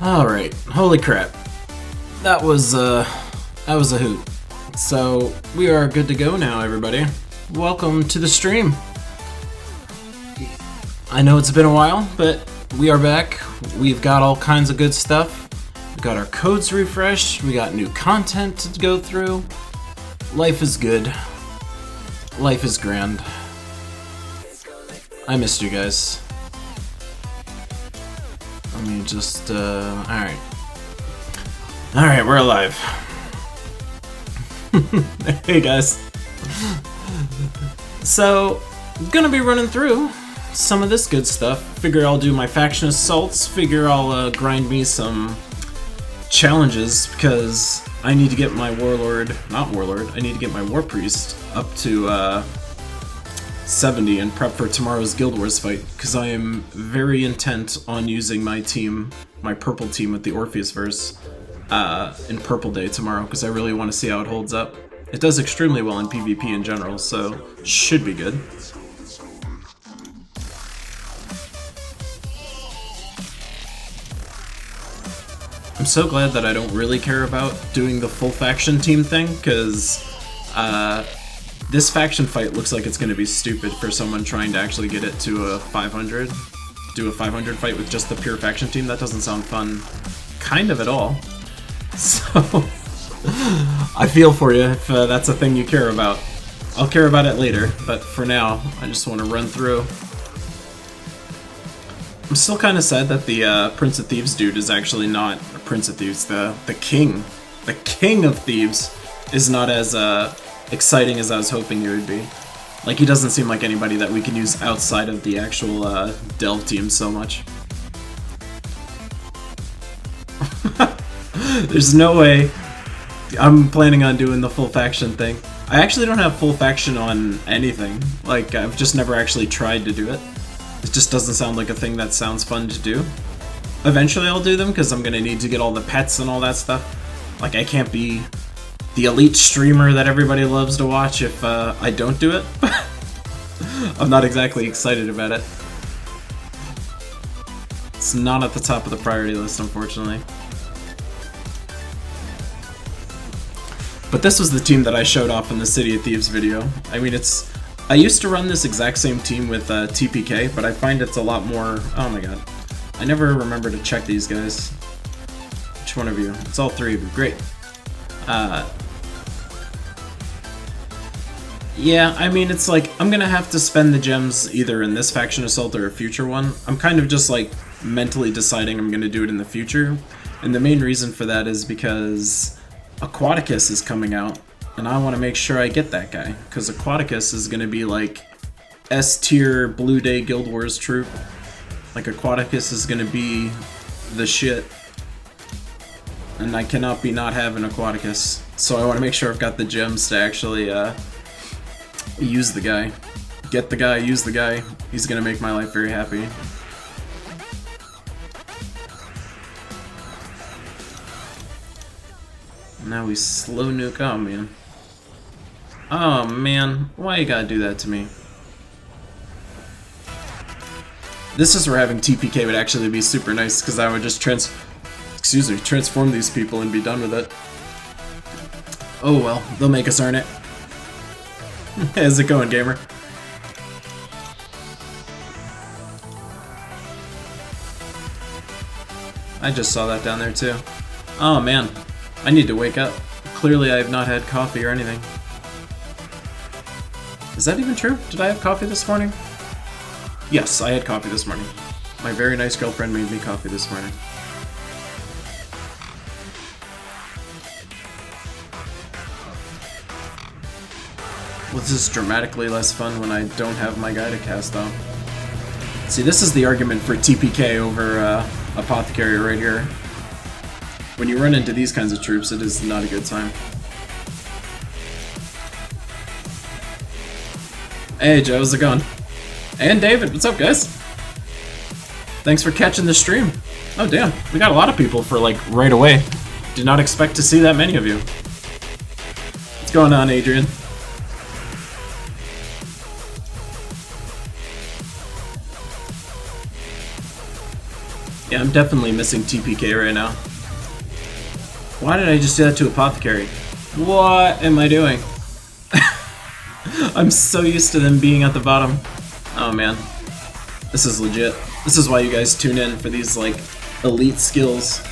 Alright, holy crap. That was a hoot. So, we are good to go now, everybody. Welcome to the stream. I know it's been a while, but we are back. We've got all kinds of good stuff. We got our codes refreshed, we got new content to go through. Life is good. Life is grand. I missed you guys. Let me just, alright. Alright, we're alive. Hey guys. So, gonna be running through some of this good stuff. Figure I'll do my faction assaults, figure I'll grind me some challenges, because I need to get my I need to get my war priest up to 70 and prep for tomorrow's Guild Wars fight, because I am very intent on using my team, my purple team with the Orpheus verse, in Purple Day tomorrow, because I really want to see how it holds up. It does extremely well in PvP in general, so should be good. I'm so glad that I don't really care about doing the full faction team thing, because this faction fight looks like it's going to be stupid for someone trying to actually get it to a 500. Do a 500 fight with just the pure faction team. That doesn't sound fun, kind of at all. So, I feel for you if that's a thing you care about. I'll care about it later, but for now, I just want to run through. I'm still kind of sad that the Prince of Thieves dude is actually not a Prince of Thieves. The king of Thieves is not as exciting as I was hoping he would be. Like, he doesn't seem like anybody that we can use outside of the actual Delve team so much. There's no way I'm planning on doing the full faction thing. I actually don't have full faction on anything. Like, I've just never actually tried to do it. It just doesn't sound like a thing that sounds fun to do. Eventually I'll do them, because I'm gonna need to get all the pets and all that stuff. Like, I can't be the elite streamer that everybody loves to watch if I don't do it. I'm not exactly excited about it. It's not at the top of the priority list, unfortunately. But this was the team that I showed off in the City of Thieves video. I mean, I used to run this exact same team with TPK, but I find it's a lot more... Oh my god. I never remember to check these guys. Which one of you? It's all three of you. Great. Yeah, I mean, it's like, I'm gonna have to spend the gems either in this faction assault or a future one. I'm kind of just like mentally deciding I'm gonna do it in the future. And the main reason for that is because Aquaticus is coming out, and I want to make sure I get that guy, because Aquaticus is gonna be like S-tier Blue Day Guild Wars troop. Like, Aquaticus is gonna be the shit. And I cannot be not having Aquaticus. So I want to make sure I've got the gems to actually use the guy. Get the guy, use the guy. He's gonna make my life very happy. Now we slow nuke. Oh man. Oh man. Why you gotta do that to me? This is where having TPK would actually be super nice, because I would just transform these people and be done with it. Oh well, they'll make us earn it. How's it going, gamer? I just saw that down there too. Oh man, I need to wake up. Clearly I have not had coffee or anything. Is that even true? Did I have coffee this morning? Yes, I had coffee this morning. My very nice girlfriend made me coffee this morning. Well, this is dramatically less fun when I don't have my guy to cast on. See, this is the argument for TPK over Apothecary right here. When you run into these kinds of troops, it is not a good time. Hey Joe, how's it going? And David, what's up guys? Thanks for catching the stream. Oh damn, we got a lot of people for like right away. Did not expect to see that many of you. What's going on, Adrian? Yeah, I'm definitely missing TPK right now. Why did I just do that to Apothecary? What am I doing? I'm so used to them being at the bottom. Oh man. This is legit. This is why you guys tune in for these, like, elite skills.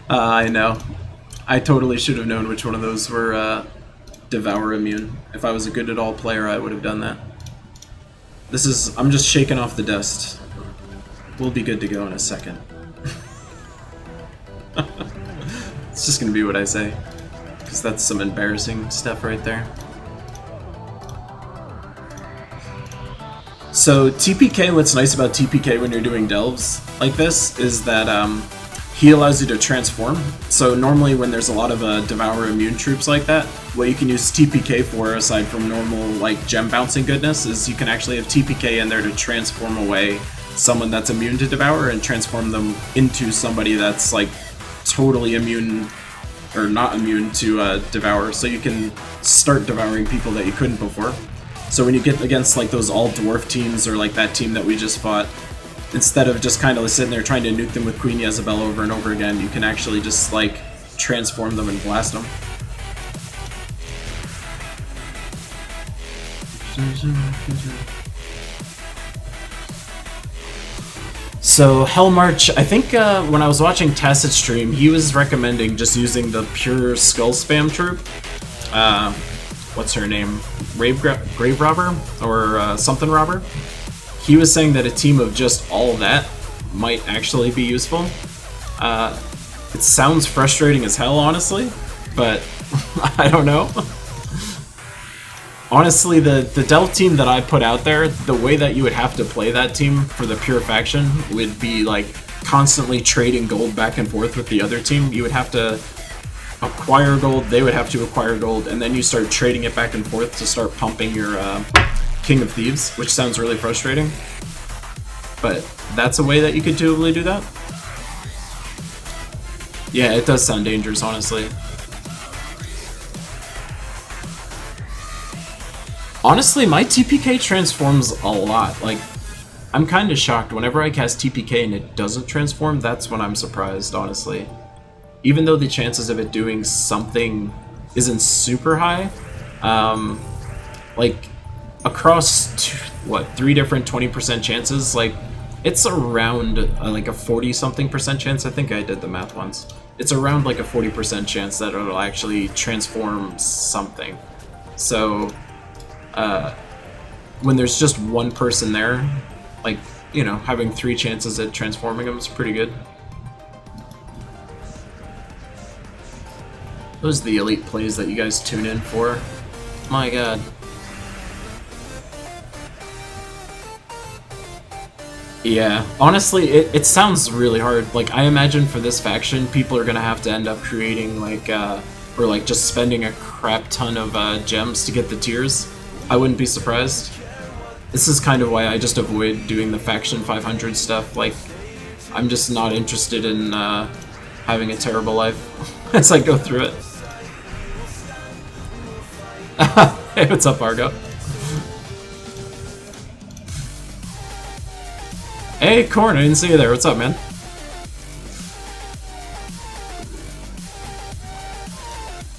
I know. I totally should have known which one of those were Devour immune. If I was a good at all player, I would have done that. This is... I'm just shaking off the dust. We'll be good to go in a second. It's just gonna be what I say. Because that's some embarrassing stuff right there. So TPK, what's nice about TPK when you're doing delves like this is that he allows you to transform. So normally when there's a lot of Devour immune troops like that, what you can use TPK for, aside from normal like gem bouncing goodness, is you can actually have TPK in there to transform away someone that's immune to Devour and transform them into somebody that's like totally immune or not immune to Devour. So you can start devouring people that you couldn't before. So when you get against like those all dwarf teams or like that team that we just fought, instead of just kind of sitting there trying to nuke them with Queen Jezebel over and over again, you can actually just like transform them and blast them. So Hellmarch, I think when I was watching Tacit's stream, he was recommending just using the pure skull spam troop. What's her name? Grave Robber? Or something Robber? He was saying that a team of just all that might actually be useful. It sounds frustrating as hell, honestly, but I don't know. Honestly, the Delve team that I put out there, the way that you would have to play that team for the pure faction would be like constantly trading gold back and forth with the other team. You would have to acquire gold, they would have to acquire gold, and then you start trading it back and forth to start pumping your King of Thieves, which sounds really frustrating. But that's a way that you could totally do that. Yeah, it does sound dangerous, honestly. Honestly, my TPK transforms a lot. Like, I'm kind of shocked. Whenever I cast TPK and it doesn't transform, that's when I'm surprised, honestly. Even though the chances of it doing something isn't super high, like, across, three different 20% chances, like, it's around, like, a 40-something% chance. I think I did the math once. It's around, like, a 40% chance that it'll actually transform something. So... when there's just one person there, like, you know, having 3 chances at transforming them is pretty good. Those are the elite plays that you guys tune in for. My god. Yeah, honestly, it sounds really hard. Like, I imagine for this faction, people are gonna have to end up creating, like, or, like, just spending a crap ton of gems to get the tiers. I wouldn't be surprised. This is kind of why I just avoid doing the faction 500 stuff. Like, I'm just not interested in having a terrible life as I go through it. Hey, what's up, Argo? Hey, Corn, I didn't see you there. What's up, man?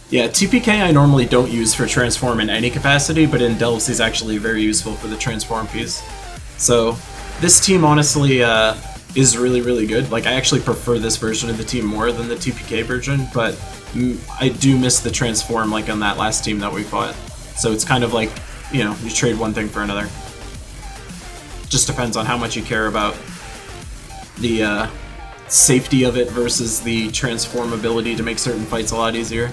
Yeah, TPK I normally don't use for transform in any capacity, but in Delves he's actually very useful for the transform piece. So, this team honestly is really, really good. Like, I actually prefer this version of the team more than the TPK version, but I do miss the transform, like, on that last team that we fought. So it's kind of like, you know, you trade one thing for another. Just depends on how much you care about the safety of it versus the transform ability to make certain fights a lot easier.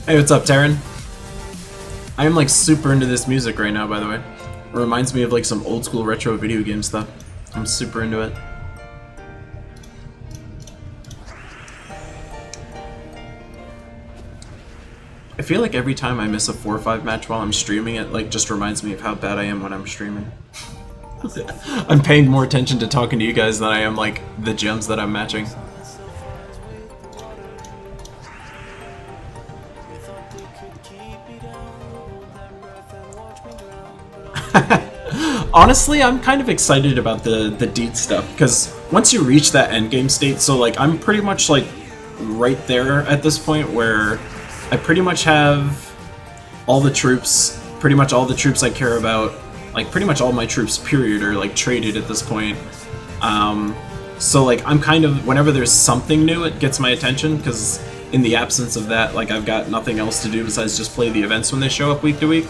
Hey, what's up, Taryn? I am like super into this music right now, by the way. It reminds me of like some old school retro video game stuff. I'm super into it. I feel like every time I miss a 4 or 5 match while I'm streaming, it like just reminds me of how bad I am when I'm streaming. I'm paying more attention to talking to you guys than I am, like, the gems that I'm matching. Honestly, I'm kind of excited about the deed stuff, because once you reach that endgame state, so, like, I'm pretty much, like, right there at this point where I pretty much have all the troops, pretty much all the troops I care about, like, pretty much all my troops, period, are, like, traded at this point. So, like, I'm kind of, whenever there's something new, it gets my attention, because in the absence of that, like, I've got nothing else to do besides just play the events when they show up week to week.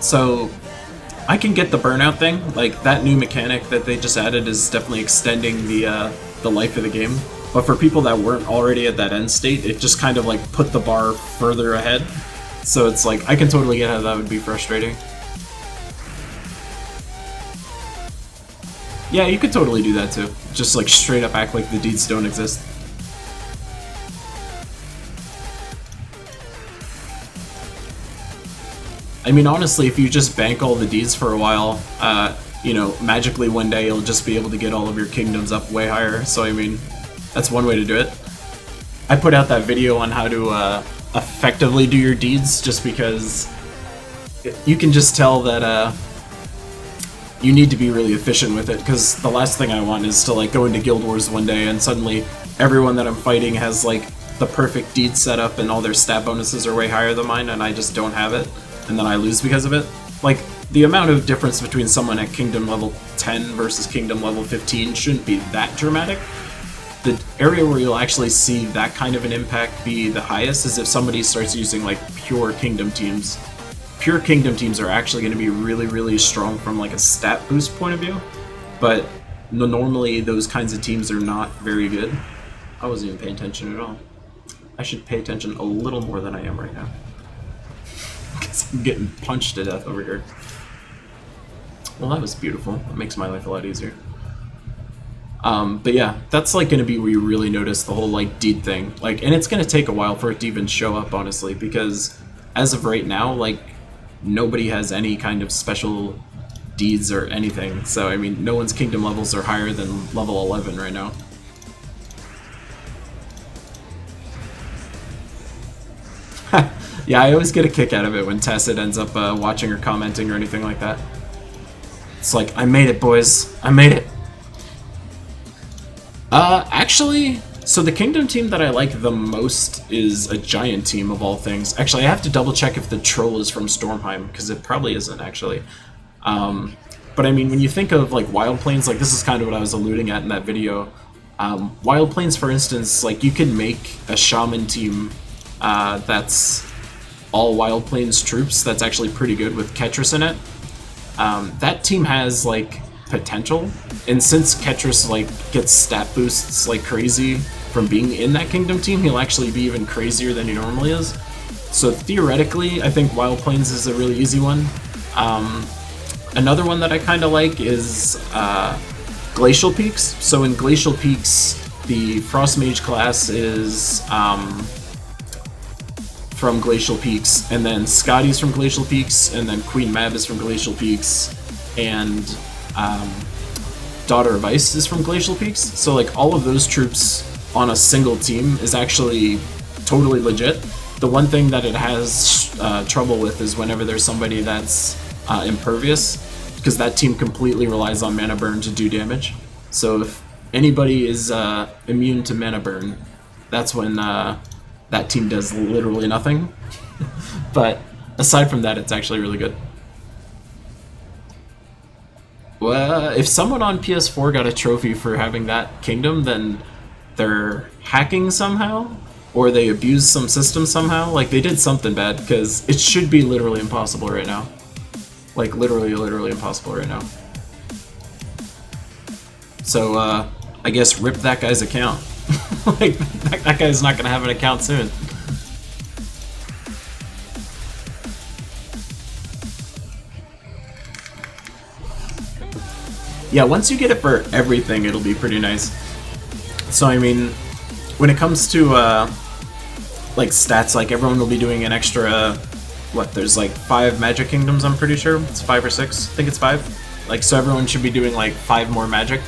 So I can get the burnout thing. Like, that new mechanic that they just added is definitely extending the life of the game. But for people that weren't already at that end state, it just kind of, like, put the bar further ahead. So it's like, I can totally get how that would be frustrating. Yeah, you could totally do that too. Just, like, straight up act like the deeds don't exist. I mean, honestly, if you just bank all the deeds for a while, you know, magically one day you'll just be able to get all of your kingdoms up way higher. So, I mean, that's one way to do it. I put out that video on how to effectively do your deeds, just because you can just tell that you need to be really efficient with it, because the last thing I want is to, like, go into Guild Wars one day and suddenly everyone that I'm fighting has, like, the perfect deed set up and all their stat bonuses are way higher than mine, and I just don't have it, and then I lose because of it. Like, the amount of difference between someone at Kingdom level 10 versus Kingdom level 15 shouldn't be that dramatic. The area where you'll actually see that kind of an impact be the highest is if somebody starts using, like, pure Kingdom teams. Pure Kingdom teams are actually going to be really, really strong from, like, a stat boost point of view, but normally those kinds of teams are not very good. I wasn't even paying attention at all. I should pay attention a little more than I am right now, because I'm getting punched to death over here. Well, that was beautiful. It makes my life a lot easier. But yeah, that's, like, going to be where you really notice the whole, like, deed thing. Like, and it's going to take a while for it to even show up, honestly, because as of right now, like, nobody has any kind of special deeds or anything. So, I mean, no one's kingdom levels are higher than level 11 right now. Yeah, I always get a kick out of it when Tacit ends up watching or commenting or anything like that. It's like, I made it, boys. I made it. Actually, so the Kingdom team that I like the most is a giant team of all things. Actually, I have to double check if the troll is from Stormheim, because it probably isn't, actually. But I mean, when you think of, like, Wild Plains, like, this is kind of what I was alluding at in that video. Wild Plains, for instance, like, you can make a shaman team that's all Wild Plains troops that's actually pretty good with Ketris in it. That team has, like, potential, and since Ketris, like, gets stat boosts like crazy from being in that Kingdom team, he'll actually be even crazier than he normally is. So theoretically, I think Wild Plains is a really easy one. Another one that I kind of like is Glacial Peaks. So in Glacial Peaks, the Frost Mage class is from Glacial Peaks, and then Scotty's from Glacial Peaks, and then Queen Mab is from Glacial Peaks, and Daughter of Ice is from Glacial Peaks. So, like, all of those troops on a single team is actually totally legit. The one thing that it has trouble with is whenever there's somebody that's impervious, because that team completely relies on mana burn to do damage. So if anybody is immune to mana burn, that's when that team does literally nothing. But aside from that, it's actually really good. Well, if someone on PS4 got a trophy for having that kingdom, then they're hacking somehow, or they abused some system somehow. Like, they did something bad, because it should be literally impossible right now. Like, literally impossible right now. So, I guess rip that guy's account. Like, that guy's not gonna have an account soon. Yeah, once you get it for everything, it'll be pretty nice. So, I mean, when it comes to, like, stats, like, everyone will be doing an extra, what, there's, like, 5 Magic Kingdoms, I'm pretty sure? It's 5 or 6? I think it's 5. Like, so everyone should be doing like 5 more magic.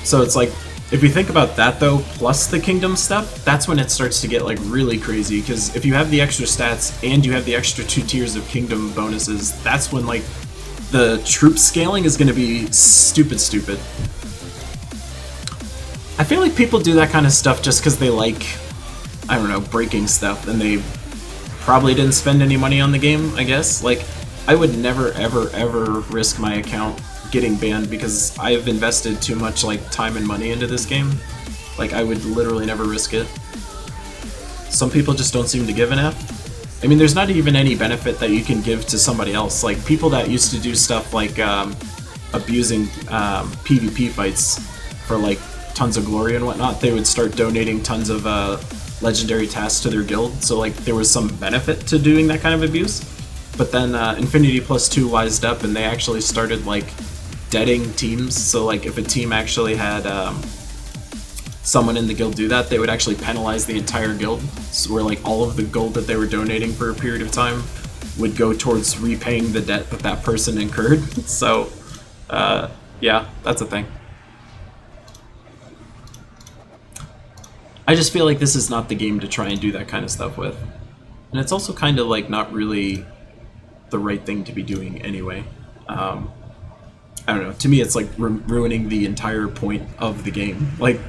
So it's like, if you think about that though, plus the kingdom stuff, that's when it starts to get like really crazy, because if you have the extra stats and you have the extra 2 tiers of kingdom bonuses, that's when like the troop scaling is going to be stupid. I feel like people do that kind of stuff just because they like, I don't know, breaking stuff, and they probably didn't spend any money on the game, I guess. Like, I would never ever risk my account getting banned because I've invested too much like time and money into this game. Like, I would literally never risk it. Some people just don't seem to give an F. I mean, there's not even any benefit that you can give to somebody else. Like, people that used to do stuff like abusing PvP fights for like tons of glory and whatnot, they would start donating tons of legendary tasks to their guild, so like there was some benefit to doing that kind of abuse. But then Infinity Plus 2 wised up and they actually started like deading teams, so like if a team actually had someone in the guild do that, they would actually penalize the entire guild, so where like all of the gold that they were donating for a period of time would go towards repaying the debt that that person incurred. So yeah, that's a thing. I just feel like this is not the game to try and do that kind of stuff with. And it's also kind of like not really the right thing to be doing anyway. I don't know, to me it's like ruining the entire point of the game. Like,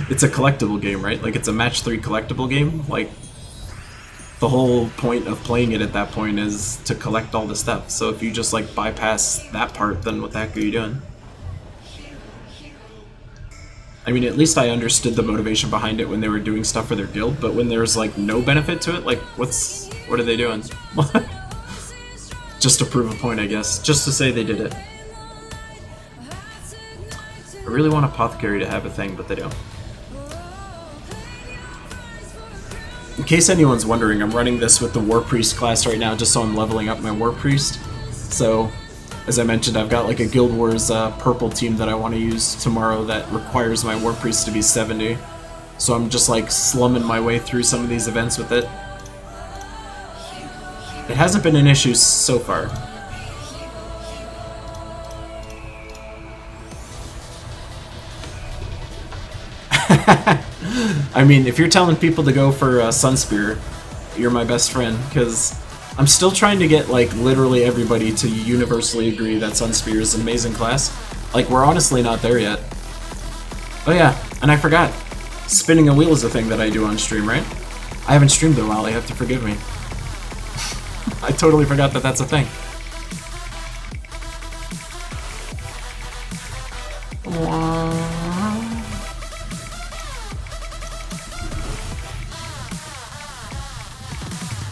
it's a collectible game, right? Like, it's a match 3 collectible game. Like, the whole point of playing it at that point is to collect all the stuff. So if you just like bypass that part, then what the heck are you doing? I mean, at least I understood the motivation behind it when they were doing stuff for their guild, but when there's like no benefit to it, like what are they doing? Just to prove a point, I guess. Just to say they did it. I really want Apothecary to have a thing, but they don't. In case anyone's wondering, I'm running this with the War Priest class right now, just so I'm leveling up my War Priest. So, as I mentioned, I've got like a Guild Wars purple team that I want to use tomorrow that requires my War Priest to be 70. So I'm just like slumming my way through some of these events with it. It hasn't been an issue so far. I mean, if you're telling people to go for Sunspear, you're my best friend, because I'm still trying to get like literally everybody to universally agree that Sunspear is an amazing class. Like, we're honestly not there yet. Oh yeah, and I forgot. Spinning a wheel is a thing that I do on stream, right? I haven't streamed in a while, you have to forgive me. I totally forgot that that's a thing.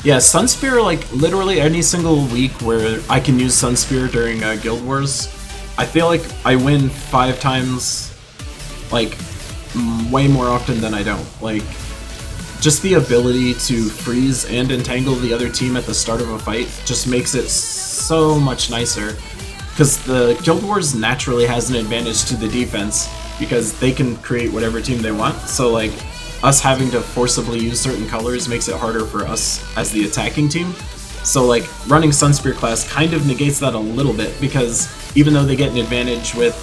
Yeah, Sunspear, like, literally any single week where I can use Sunspear during Guild Wars, I feel like I win 5 times, like, way more often than I don't. Like, just the ability to freeze and entangle the other team at the start of a fight just makes it so much nicer. Because the Guild Wars naturally has an advantage to the defense, because they can create whatever team they want, so, like, us having to forcibly use certain colors makes it harder for us as the attacking team. So like, running Sunspear class kind of negates that a little bit, because even though they get an advantage with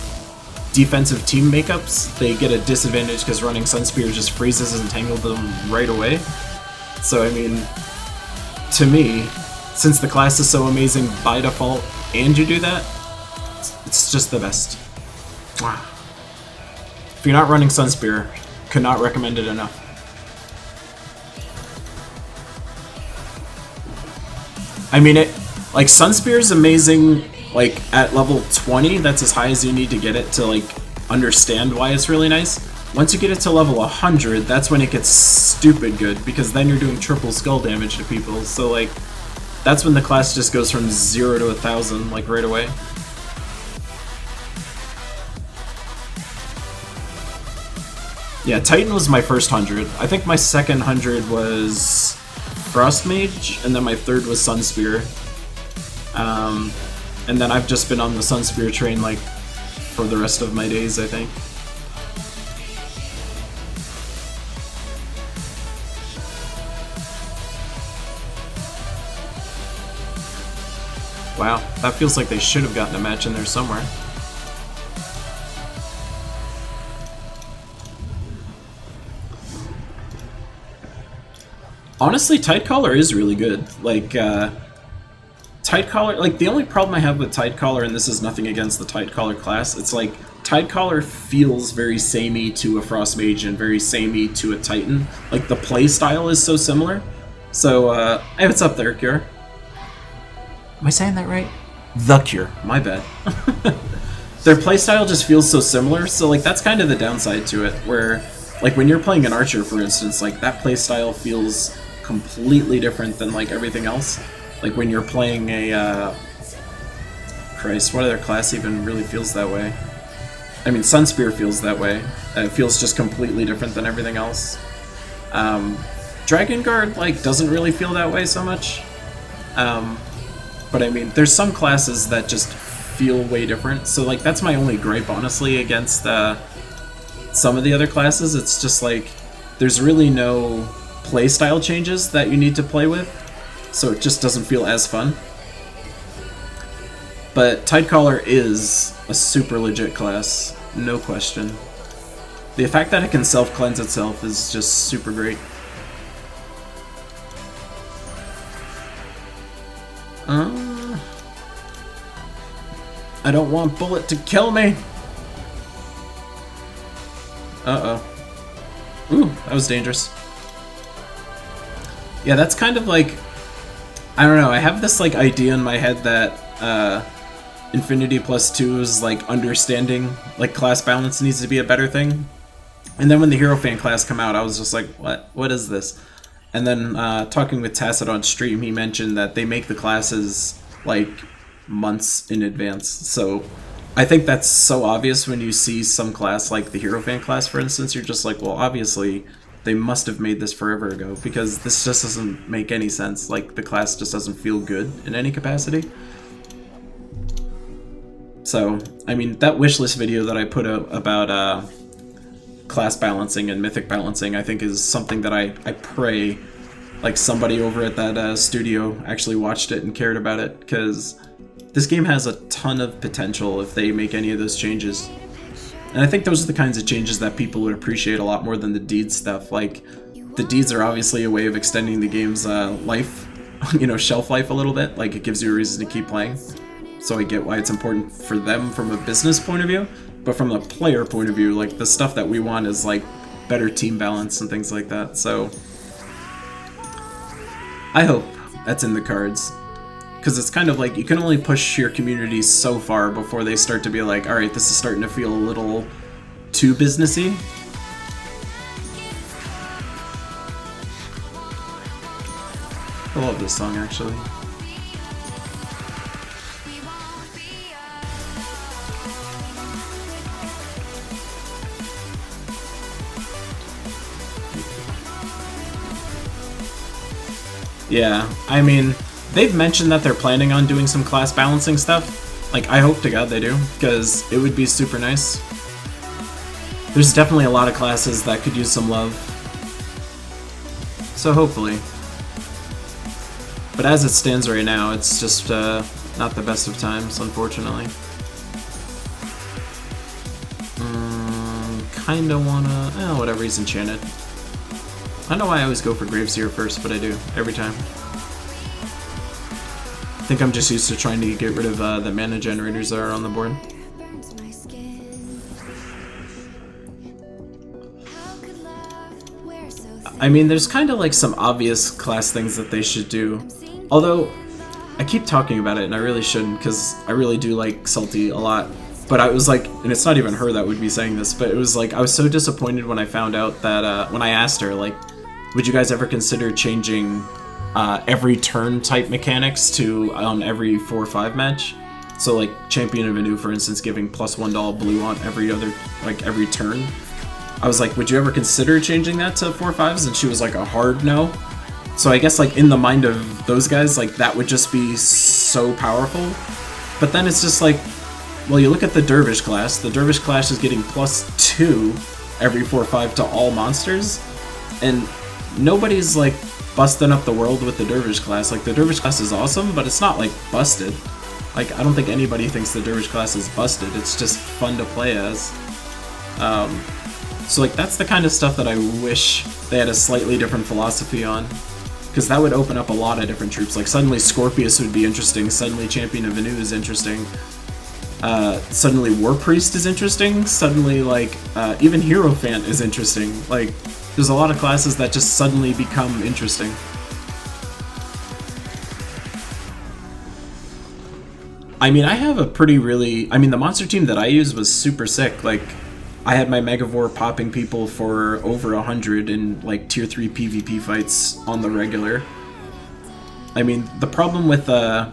defensive team makeups, they get a disadvantage because running Sunspear just freezes and entangles them right away. So I mean, to me, since the class is so amazing by default and you do that, it's just the best. If you're not running Sunspear, could not recommend it enough. I mean, like, Sunspear is amazing, like, at level 20, that's as high as you need to get it to, like, understand why it's really nice. Once you get it to level 100, that's when it gets stupid good, because then you're doing triple skull damage to people, so, like, that's when the class just goes from 0 to 1000, like, right away. Yeah, Titan was my first 100. I think my second 100 was Frost Mage, and then my third was Sunspear. And then I've just been on the Sunspear train, like, for the rest of my days, I think. Wow, that feels like they should have gotten a match in there somewhere. Honestly, Tight Collar is really good. Like, Tight Collar, like, the only problem I have with Tight Collar, and this is nothing against the Tight Collar class, it's like, Tight Collar feels very samey to a Frost Mage and very samey to a Titan. Like, the playstyle is so similar. So, hey, what's up there, Cure? Am I saying that right? The Cure, my bad. Their playstyle just feels so similar, so, like, that's kind of the downside to it, where, like, when you're playing an Archer, for instance, like, that playstyle feels completely different than, like, everything else. Like, when you're playing a, Christ, what other class even really feels that way? I mean, Sunspear feels that way. It feels just completely different than everything else. Dragon Guard, like, doesn't really feel that way so much. But I mean, there's some classes that just feel way different. So, like, that's my only gripe, honestly, against some of the other classes. It's just, like, there's really no playstyle changes that you need to play with. So it just doesn't feel as fun. But Tight Collar is a super legit class, no question. The fact that it can self-cleanse itself is just super great. I don't want Bullet to kill me! Uh-oh. Ooh, that was dangerous. Yeah, that's kind of like... I don't know, I have this like idea in my head that Infinity plus 2 is like understanding like class balance needs to be a better thing. And then when the Hero Fan class come out, I was just like, what is this? And then talking with Tacit on stream, he mentioned that they make the classes like months in advance. So I think that's so obvious when you see some class like the Hero Fan class, for instance. You're just like, well, obviously they must have made this forever ago, because this just doesn't make any sense. Like, the class just doesn't feel good in any capacity. So, I mean, that wishlist video that I put out about class balancing and mythic balancing, I think is something that I pray like somebody over at that studio actually watched it and cared about it, because this game has a ton of potential if they make any of those changes. And I think those are the kinds of changes that people would appreciate a lot more than the deeds stuff. Like, the deeds are obviously a way of extending the game's life, you know, shelf life a little bit. Like, it gives you a reason to keep playing. So I get why it's important for them from a business point of view. But from a player point of view, like, the stuff that we want is, like, better team balance and things like that. So I hope that's in the cards. Because it's kind of like, you can only push your community so far before they start to be like, alright, this is starting to feel a little too businessy. I love this song, actually. Yeah, I mean, they've mentioned that they're planning on doing some class balancing stuff. Like, I hope to God they do, because it would be super nice. There's definitely a lot of classes that could use some love. So hopefully. But as it stands right now, it's just not the best of times, unfortunately. Kinda wanna... whatever, he's enchanted. I don't know why I always go for Graveseer first, but I do, every time. I think I'm just used to trying to get rid of the mana generators that are on the board. I mean, there's kind of like some obvious class things that they should do. Although, I keep talking about it, and I really shouldn't, because I really do like Salty a lot. But I was like, and it's not even her that would be saying this, but it was like, I was so disappointed when I found out that, when I asked her, like, would you guys ever consider changing every turn type mechanics to every 4 or 5 match? So like Champion of Anu, for instance, giving +$1 blue on every turn. I was like, would you ever consider changing that to 4 5s? And she was like, a hard no. So I guess like in the mind of those guys, like that would just be so powerful. But then it's just like, well, you look at the Dervish class. The Dervish class is getting +2 every 4 5 to all monsters. And nobody's like busting up the world with the Dervish class. Like, the Dervish class is awesome, but it's not like busted. Like, I don't think anybody thinks the Dervish class is busted. It's just fun to play as. So like, that's the kind of stuff that I wish they had a slightly different philosophy on. because that would open up a lot of different troops. Like suddenly Scorpius would be interesting, suddenly Champion of Anu is interesting, suddenly War Priest is interesting, suddenly like even Hierophant is interesting. Like there's a lot of classes that just suddenly become interesting. I mean, I have a pretty the monster team that I used was super sick. Like I had my Megavore popping people for over 100 in like tier 3 PvP fights on the regular. I mean, the problem with the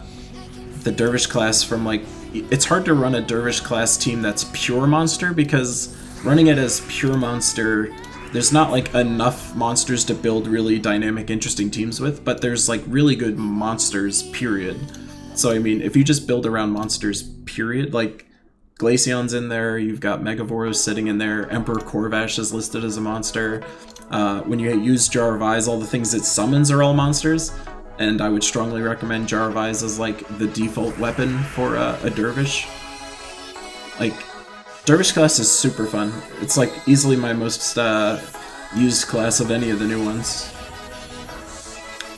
dervish class from like, it's hard to run a dervish class team that's pure monster, because running it as pure monster, there's not like enough monsters to build really dynamic, interesting teams with, but there's like really good monsters, period. So I mean, if you just build around monsters, period, like Glaceon's in there, you've got Megavoros sitting in there, Emperor Corvash is listed as a monster. When you use Jar of Eyes, all the things it summons are all monsters, and I would strongly recommend Jar of Eyes as like the default weapon for a dervish. Like, dervish class is super fun. It's like easily my most used class of any of the new ones.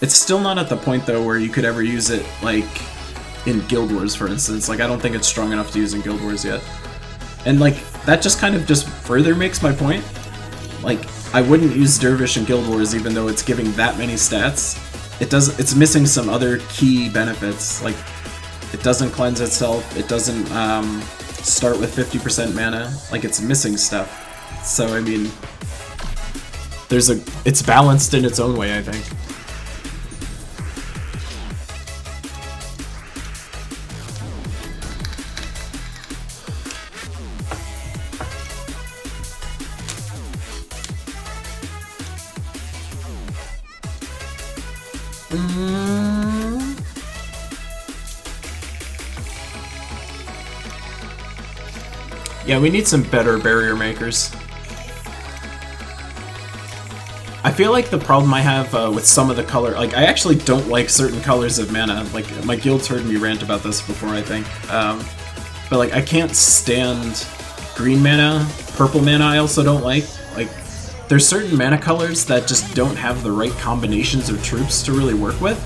It's still not at the point though where you could ever use it like in Guild Wars, for instance. Like, I don't think it's strong enough to use in Guild Wars yet. And like, that just kind of just further makes my point. Like, I wouldn't use Dervish in Guild Wars even though it's giving that many stats. It's missing some other key benefits. Like, it doesn't cleanse itself, it doesn't start with 50% mana. Like, it's missing stuff. So I mean, it's balanced in its own way, I think. Yeah, we need some better barrier makers. I feel like the problem I have with some of the color, like, I actually don't like certain colors of mana. Like, my guild's heard me rant about this before, I think. But like, I can't stand green mana, purple mana I also don't like. Like, there's certain mana colors that just don't have the right combinations of troops to really work with.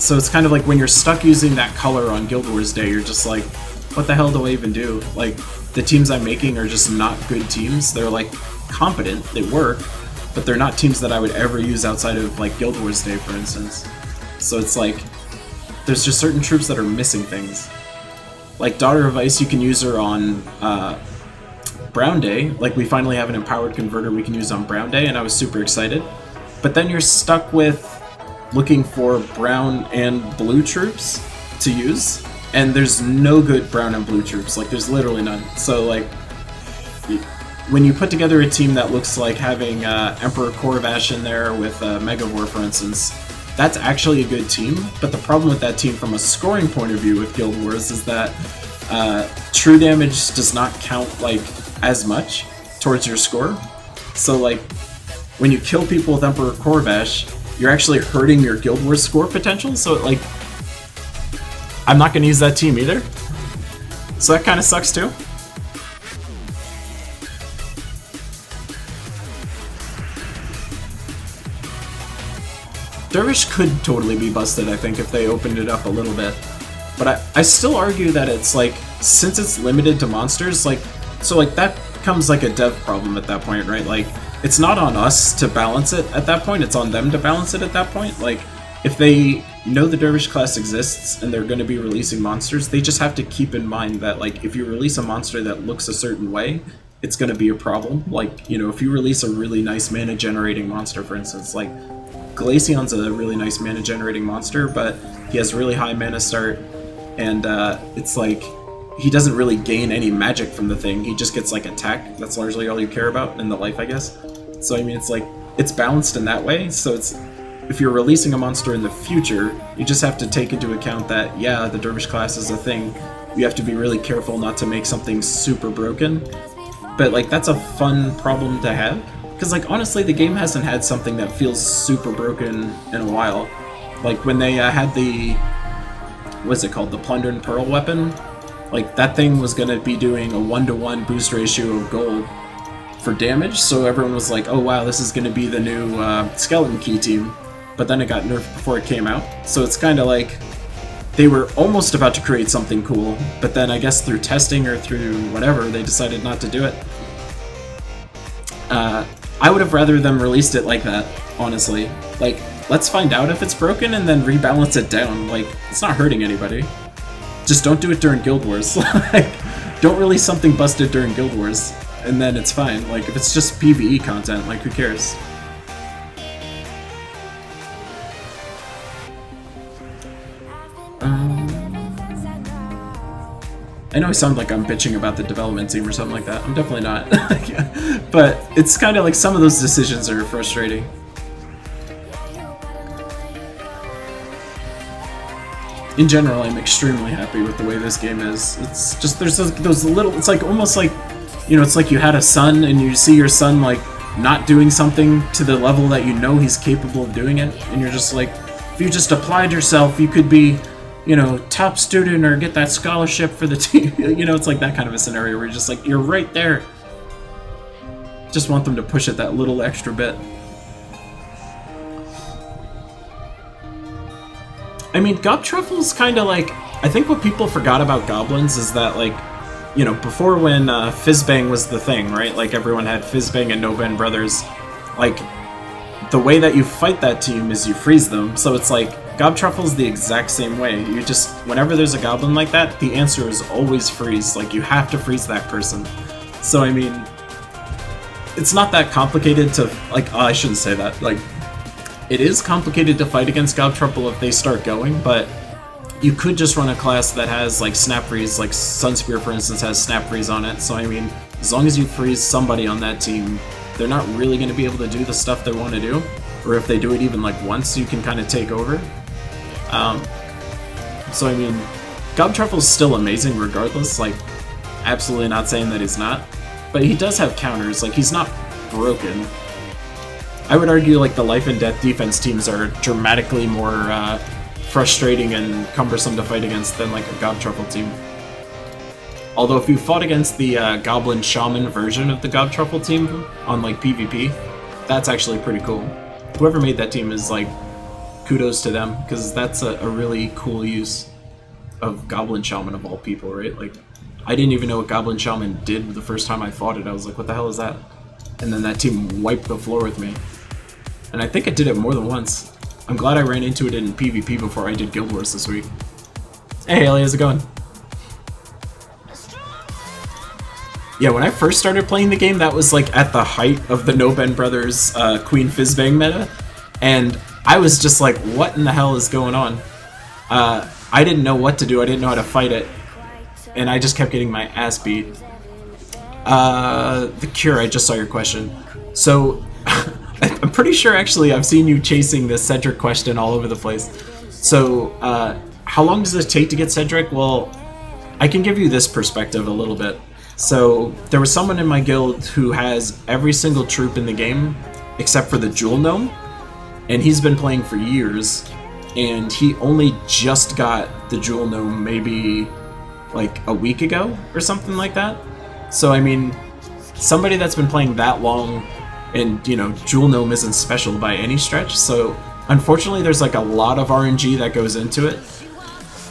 So it's kind of like when you're stuck using that color on Guild Wars Day, you're just like, what the hell do I even do? Like, the teams I'm making are just not good teams. They're like competent, they work, but they're not teams that I would ever use outside of like Guild Wars Day, for instance. So it's like, there's just certain troops that are missing things. Like Daughter of Ice, you can use her on Brown Day. Like, we finally have an empowered converter we can use on Brown Day, and I was super excited. But then you're stuck with looking for brown and blue troops to use, and there's no good brown and blue troops. Like, there's literally none. So like, when you put together a team that looks like having Emperor Corvash in there with Megavore, for instance, that's actually a good team. But the problem with that team from a scoring point of view with Guild Wars is that true damage does not count like as much towards your score. So like, when you kill people with Emperor Corvash, you're actually hurting your Guild Wars score potential. So like, I'm not going to use that team either. So that kind of sucks too. Dervish could totally be busted, I think, if they opened it up a little bit. But I still argue that it's like, since it's limited to monsters, like, so like that becomes like a dev problem at that point, right? Like, it's not on us to balance it at that point, it's on them to balance it at that point. Like, if they know the Dervish class exists and they're going to be releasing monsters, they just have to keep in mind that, like, if you release a monster that looks a certain way, it's going to be a problem. Like, you know, if you release a really nice mana generating monster, for instance, like, Glaceon's a really nice mana generating monster, but he has really high mana start, and it's like, he doesn't really gain any magic from the thing, he just gets like attack. That's largely all you care about in the life, I guess. So I mean, it's like, it's balanced in that way. So it's, if you're releasing a monster in the future, you just have to take into account that, yeah, the Dervish class is a thing. You have to be really careful not to make something super broken. But like, that's a fun problem to have. Because like, honestly, the game hasn't had something that feels super broken in a while. Like when they had the, what's it called, the Plunder and Pearl weapon, like that thing was going to be doing a 1-to-1 boost ratio of gold for damage, so everyone was like, oh wow, this is going to be the new Skeleton Key team. but then it got nerfed before it came out. So it's kind of like they were almost about to create something cool, but then I guess through testing or through whatever, they decided not to do it. I would have rather them released it like that, honestly. Like, let's find out if it's broken and then rebalance it down. Like, it's not hurting anybody. Just don't do it during Guild Wars. Like, don't release something busted during Guild Wars, and then it's fine. Like, if it's just PvE content, like, who cares? I know I sound like I'm bitching about the development team or something like that. I'm definitely not. But it's kind of like some of those decisions are frustrating. In general, I'm extremely happy with the way this game is. It's just, there's those little, it's like almost like, you know, it's like you had a son and you see your son like not doing something to the level that you know he's capable of doing it, and you're just like, if you just applied yourself, you could be, you know, top student or get that scholarship for the team. You know, it's like that kind of a scenario where you're just like, you're right there. Just want them to push it that little extra bit. I mean, Gob Truffle's kind of like, I think what people forgot about goblins is that, like, you know, before when Fizzbang was the thing, right? Like, everyone had Fizzbang and Noban brothers. Like, the way that you fight that team is you freeze them. So it's like, Gob Truffle's the exact same way. You just, whenever there's a goblin like that, the answer is always freeze. Like, you have to freeze that person. So, I mean, it's not that complicated to, like, oh, I shouldn't say that. Like, it is complicated to fight against Gob Truffle if they start going, but you could just run a class that has, like, Snap Freeze. Like, Sunspear, for instance, has Snap Freeze on it. So, I mean, as long as you freeze somebody on that team, they're not really going to be able to do the stuff they want to do. Or if they do it even, like, once, you can kind of take over. So, I mean, Gob Truffle's still amazing regardless. Like, absolutely not saying that he's not. But he does have counters. Like, he's not broken. I would argue, like, the life and death defense teams are dramatically more frustrating and cumbersome to fight against than, like, a Gob Truffle team. Although if you fought against the Goblin Shaman version of the Gob Truffle team on, like, PvP, that's actually pretty cool. Whoever made that team is, like, kudos to them, because that's a really cool use of Goblin Shaman of all people, right? Like, I didn't even know what Goblin Shaman did the first time I fought it. I was like, what the hell is that? And then that team wiped the floor with me. And I think it did it more than once. I'm glad I ran into it in PvP before I did Guild Wars this week. Hey, Haley, how's it going? Yeah, when I first started playing the game, that was like at the height of the Noban Brothers Queen Fizzbang meta. And I was just like, what in the hell is going on? I didn't know what to do, I didn't know how to fight it. And I just kept getting my ass beat. The Cure, I just saw your question. So, I'm pretty sure actually I've seen you chasing this Cedric question all over the place. So, how long does it take to get Cedric? Well, I can give you this perspective a little bit. So, there was someone in my guild who has every single troop in the game, except for the Jewel Gnome, and he's been playing for years, and he only just got the Jewel Gnome maybe like a week ago or something like that. So, I mean, somebody that's been playing that long, and, you know, Jewel Gnome isn't special by any stretch, so unfortunately there's like a lot of RNG that goes into it.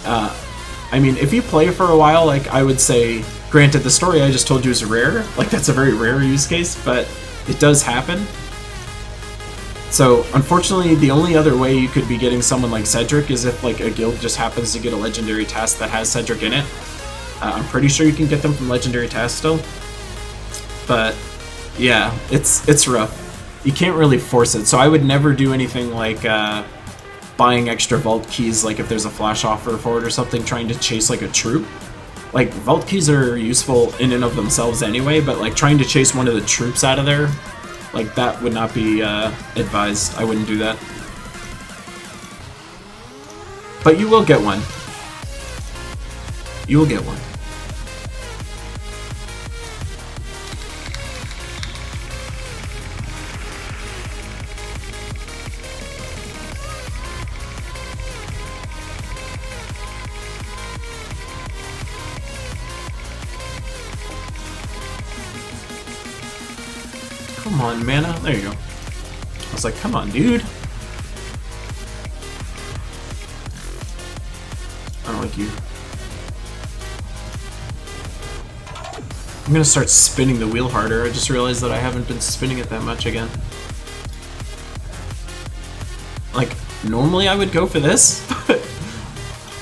I mean, if you play for a while, like, I would say, granted, the story I just told you is rare, like, that's a very rare use case, but it does happen. So, unfortunately, the only other way you could be getting someone like Cedric is if, like, a guild just happens to get a legendary task that has Cedric in it. I'm pretty sure you can get them from legendary tasks still. But, yeah, it's rough. You can't really force it, so I would never do anything like, buying extra vault keys, like if there's a flash offer for it or something, trying to chase like a troop. Like, vault keys are useful in and of themselves anyway, but like trying to chase one of the troops out of there, like, that would not be advised. I wouldn't do that. But you will get one. You will get one. Come on, mana. There you go. I was like, come on, dude. I don't like you. I'm gonna start spinning the wheel harder. I just realized that I haven't been spinning it that much again. Like, normally I would go for this, but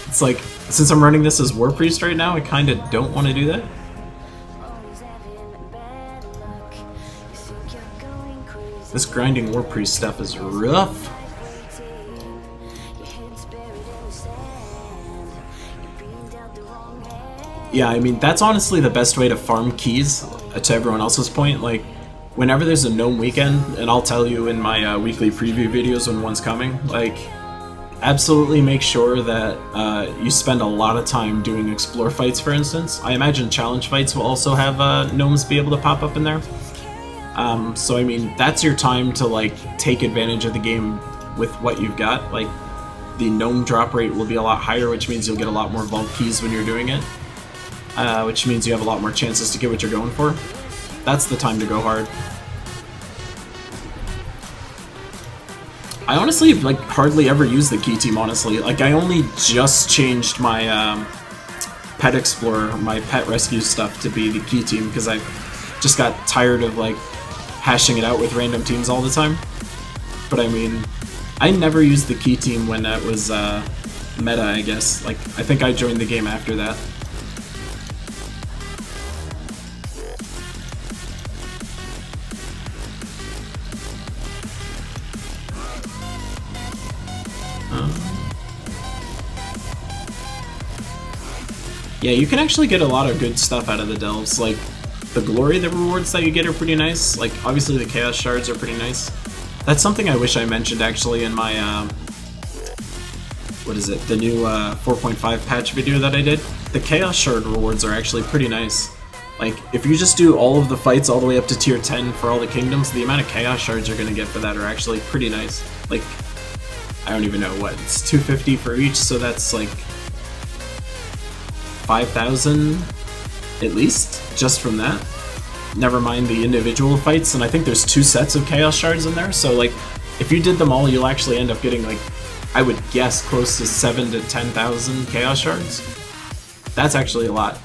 it's like, since I'm running this as War Priest right now, I kinda don't want to do that. This grinding War Priest stuff is rough. Yeah, I mean, that's honestly the best way to farm keys, to everyone else's point. Like, whenever there's a gnome weekend, and I'll tell you in my weekly preview videos when one's coming, like, absolutely make sure that you spend a lot of time doing explore fights, for instance. I imagine challenge fights will also have gnomes be able to pop up in there. So I mean, that's your time to like take advantage of the game with what you've got. Like, the gnome drop rate will be a lot higher, which means you'll get a lot more vault keys when you're doing it. Which means you have a lot more chances to get what you're going for. That's the time to go hard. I honestly, like, hardly ever use the key team, honestly. Like, I only just changed my pet explorer, my pet rescue stuff to be the key team, because I just got tired of, like, hashing it out with random teams all the time. But I mean, I never used the key team when that was meta, I guess. Like, I think I joined the game after that. Yeah, you can actually get a lot of good stuff out of the delves. Like, the glory, the rewards that you get are pretty nice. Like, obviously the chaos shards are pretty nice. That's something I wish I mentioned actually in my, what is it, the new 4.5 patch video that I did. The chaos shard rewards are actually pretty nice. Like, if you just do all of the fights all the way up to tier 10 for all the kingdoms, the amount of chaos shards you're gonna get for that are actually pretty nice. Like, I don't even know what, it's 250 for each, so that's like 5,000 at least, just from that. Never mind the individual fights, and I think there's 2 sets of chaos shards in there, so like, if you did them all, you'll actually end up getting, like, I would guess close to 7,000 to 10,000 chaos shards. That's actually a lot.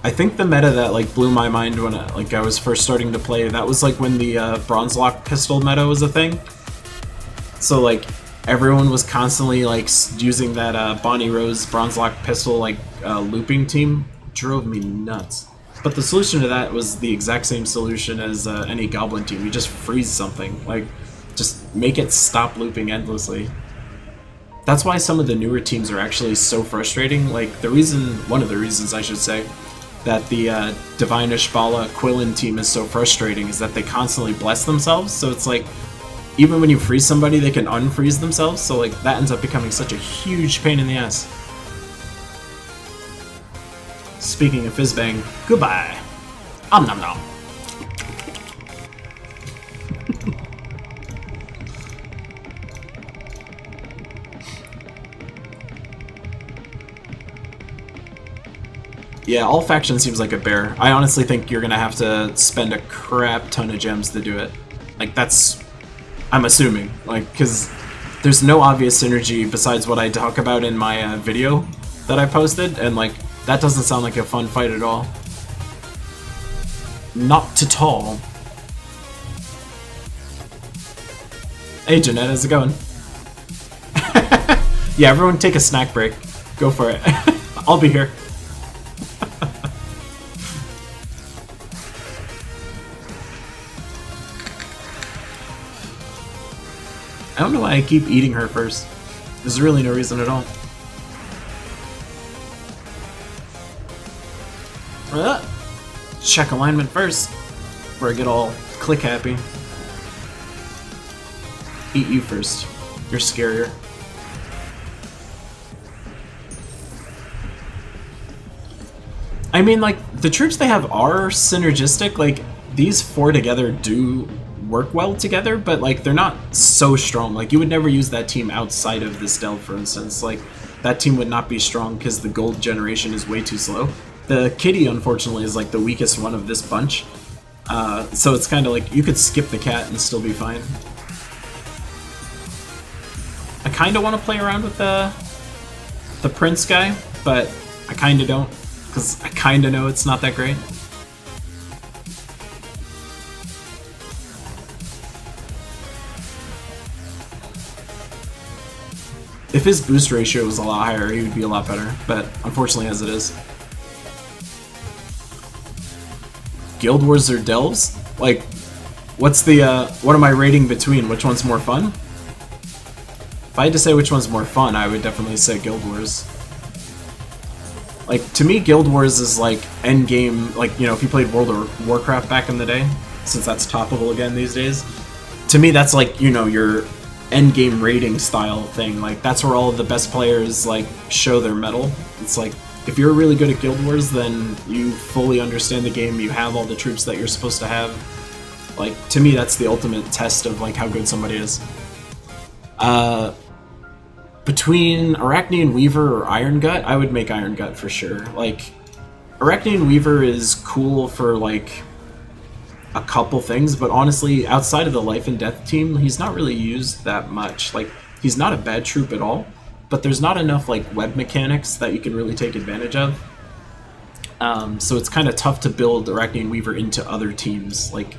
I think the meta that like blew my mind when I was first starting to play, that was like when the bronze lock pistol meta was a thing. So like everyone was constantly like using that Bonnie Rose bronze lock pistol like looping team. Drove me nuts. But the solution to that was the exact same solution as any Goblin team. You just freeze something, like just make it stop looping endlessly. That's why some of the newer teams are actually so frustrating. Like one of the reasons I should say, that the Divine Ishbala Quillin team is so frustrating is that they constantly bless themselves, so it's like, even when you freeze somebody, they can unfreeze themselves, so like, that ends up becoming such a huge pain in the ass. Speaking of Fizzbang, goodbye! Nom nom. Yeah, all faction seems like a bear. I honestly think you're gonna have to spend a crap ton of gems to do it. Like, that's... I'm assuming. Like, because there's no obvious synergy besides what I talk about in my video that I posted, and like, that doesn't sound like a fun fight at all. Not at all. Hey Jeanette, how's it going? Yeah, everyone take a snack break. Go for it. I'll be here. I don't know why I keep eating her first. There's really no reason at all. Check alignment first, before I get all click happy. Eat you first. You're scarier. I mean, like, the troops they have are synergistic. Like, these 4 together do work well together, but like, they're not so strong. Like, you would never use that team outside of this delve, for instance. Like, that team would not be strong because the gold generation is way too slow. The kitty, unfortunately, is like the weakest one of this bunch. So it's kind of like you could skip the cat and still be fine. I kind of want to play around with the prince guy, but I kind of don't, because I kind of know it's not that great. If his boost ratio was a lot higher, he would be a lot better, but unfortunately as it is. Guild Wars or Delves? Like, what's the, what am I rating between? Which one's more fun? If I had to say which one's more fun, I would definitely say Guild Wars. Like, to me, Guild Wars is like endgame, like, you know, if you played World of Warcraft back in the day, since that's topical again these days, to me that's like, you know, your endgame rating style thing. Like, that's where all of the best players, like, show their mettle. It's like, if you're really good at Guild Wars, then you fully understand the game, you have all the troops that you're supposed to have. Like, to me, that's the ultimate test of, like, how good somebody is. Between Arachnean Weaver or Iron Gut, I would make Iron Gut for sure. Like, Arachnean Weaver is cool for, like, a couple things, but honestly, outside of the Life and Death team, he's not really used that much. Like, he's not a bad troop at all, but there's not enough, like, web mechanics that you can really take advantage of. So it's kind of tough to build Arachnean Weaver into other teams. Like,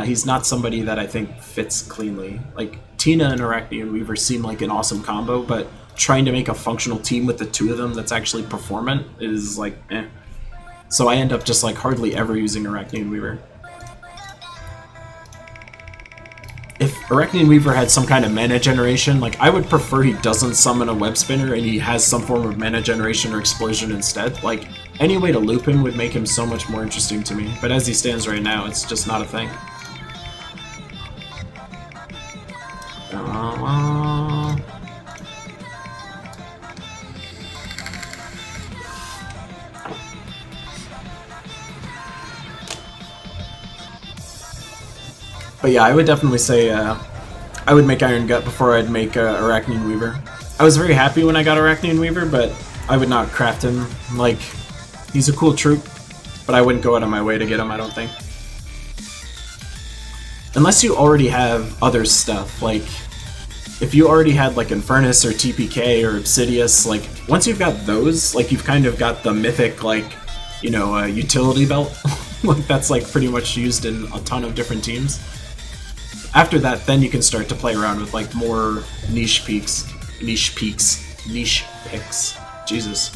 he's not somebody that I think fits cleanly. Like, Tina and Arachnean Weaver seem like an awesome combo, but trying to make a functional team with the two of them that's actually performant is like, eh. So I end up just like hardly ever using Arachnean Weaver. If Arachnean Weaver had some kind of mana generation, like, I would prefer he doesn't summon a web spinner and he has some form of mana generation or explosion instead. Like, any way to loop him would make him so much more interesting to me, but as he stands right now, it's just not a thing. But yeah, I would definitely say I would make Iron Gut before I'd make Arachnean Weaver. I was very happy when I got Arachnean Weaver, but I would not craft him. Like, he's a cool troop, but I wouldn't go out of my way to get him, I don't think. Unless you already have other stuff, like, if you already had, like, Infernus or TPK or Obsidius, like, once you've got those, like, you've kind of got the mythic, like, you know, utility belt. Like, that's, like, pretty much used in a ton of different teams. After that, then you can start to play around with, like, more niche picks. Jesus.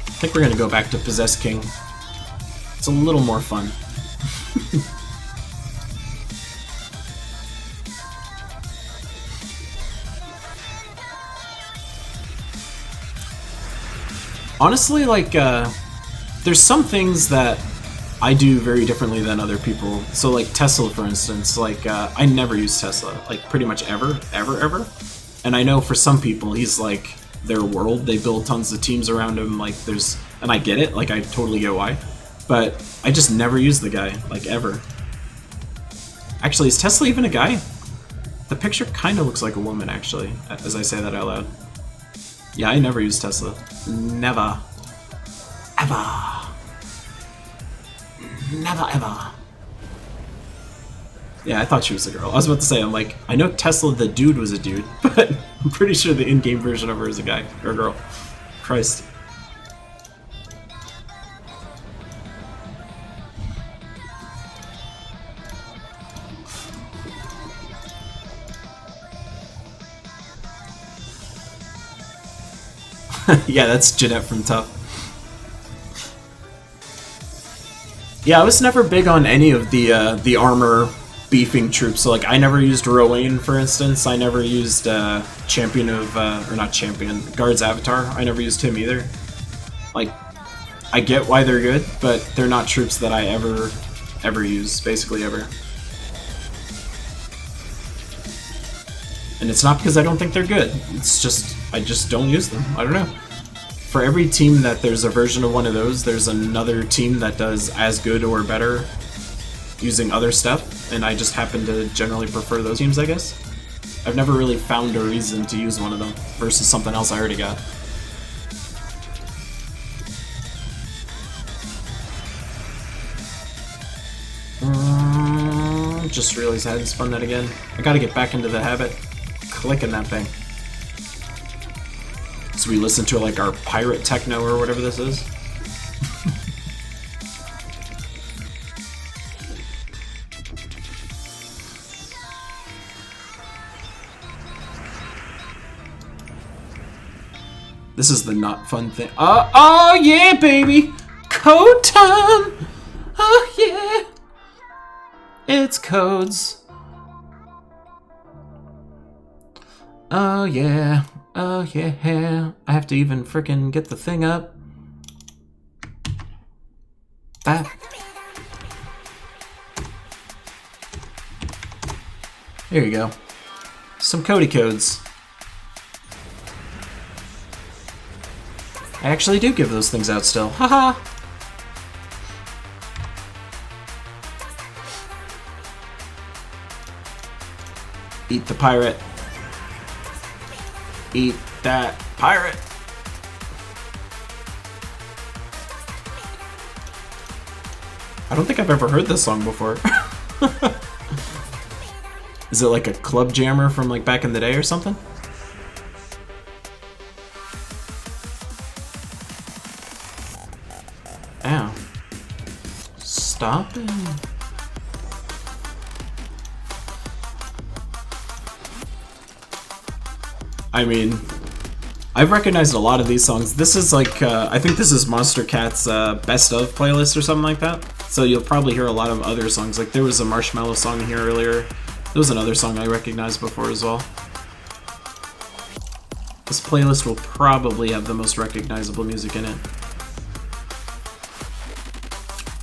I think we're gonna go back to Possess King. It's a little more fun. Honestly, like, there's some things that I do very differently than other people. So, like, Tesla, for instance, like, I never use Tesla, like, pretty much ever. And I know for some people, he's, like, their world. They build tons of teams around him, like, there's... And I get it, like, I totally get why. But I just never use the guy, like, ever. Actually, is Tesla even a guy? The picture kind of looks like a woman, actually, as I say that out loud. Yeah, I never use Tesla. Never. Ever. Never ever. Yeah, I thought she was a girl. I was about to say, I'm like, I know Tesla the dude was a dude, but I'm pretty sure the in-game version of her is a guy, or a girl. Christ. Yeah, that's Jeanette from Tough. Yeah, I was never big on any of the armor beefing troops. So, like, I never used Rowan, for instance. I never used Champion of, or not Champion, Guard's Avatar. I never used him either. Like, I get why they're good, but they're not troops that I ever use, basically ever. And it's not because I don't think they're good. It's just, I just don't use them. I don't know. For every team that there's a version of one of those, there's another team that does as good or better using other stuff, and I just happen to generally prefer those teams, I guess. I've never really found a reason to use one of them versus something else I already got. I just realized I hadn't spun that again. I gotta get back into the habit. Clicking that thing. So we listen to like our pirate techno or whatever this is. This is the not fun thing. Oh yeah, baby! Code time! Oh yeah! It's codes. Oh yeah. Oh yeah. I have to even frickin' get the thing up. That. There you go. Some Cody codes. I actually do give those things out still. Haha! Eat the pirate. Eat that pirate. I don't think I've ever heard this song before. Is it like a club jammer from like back in the day or something? Ow. Stop it. I mean, I've recognized a lot of these songs. This is like, I think this is Monster Cat's best of playlist or something like that. So you'll probably hear a lot of other songs. Like there was a Marshmallow song here earlier. There was another song I recognized before as well. This playlist will probably have the most recognizable music in it.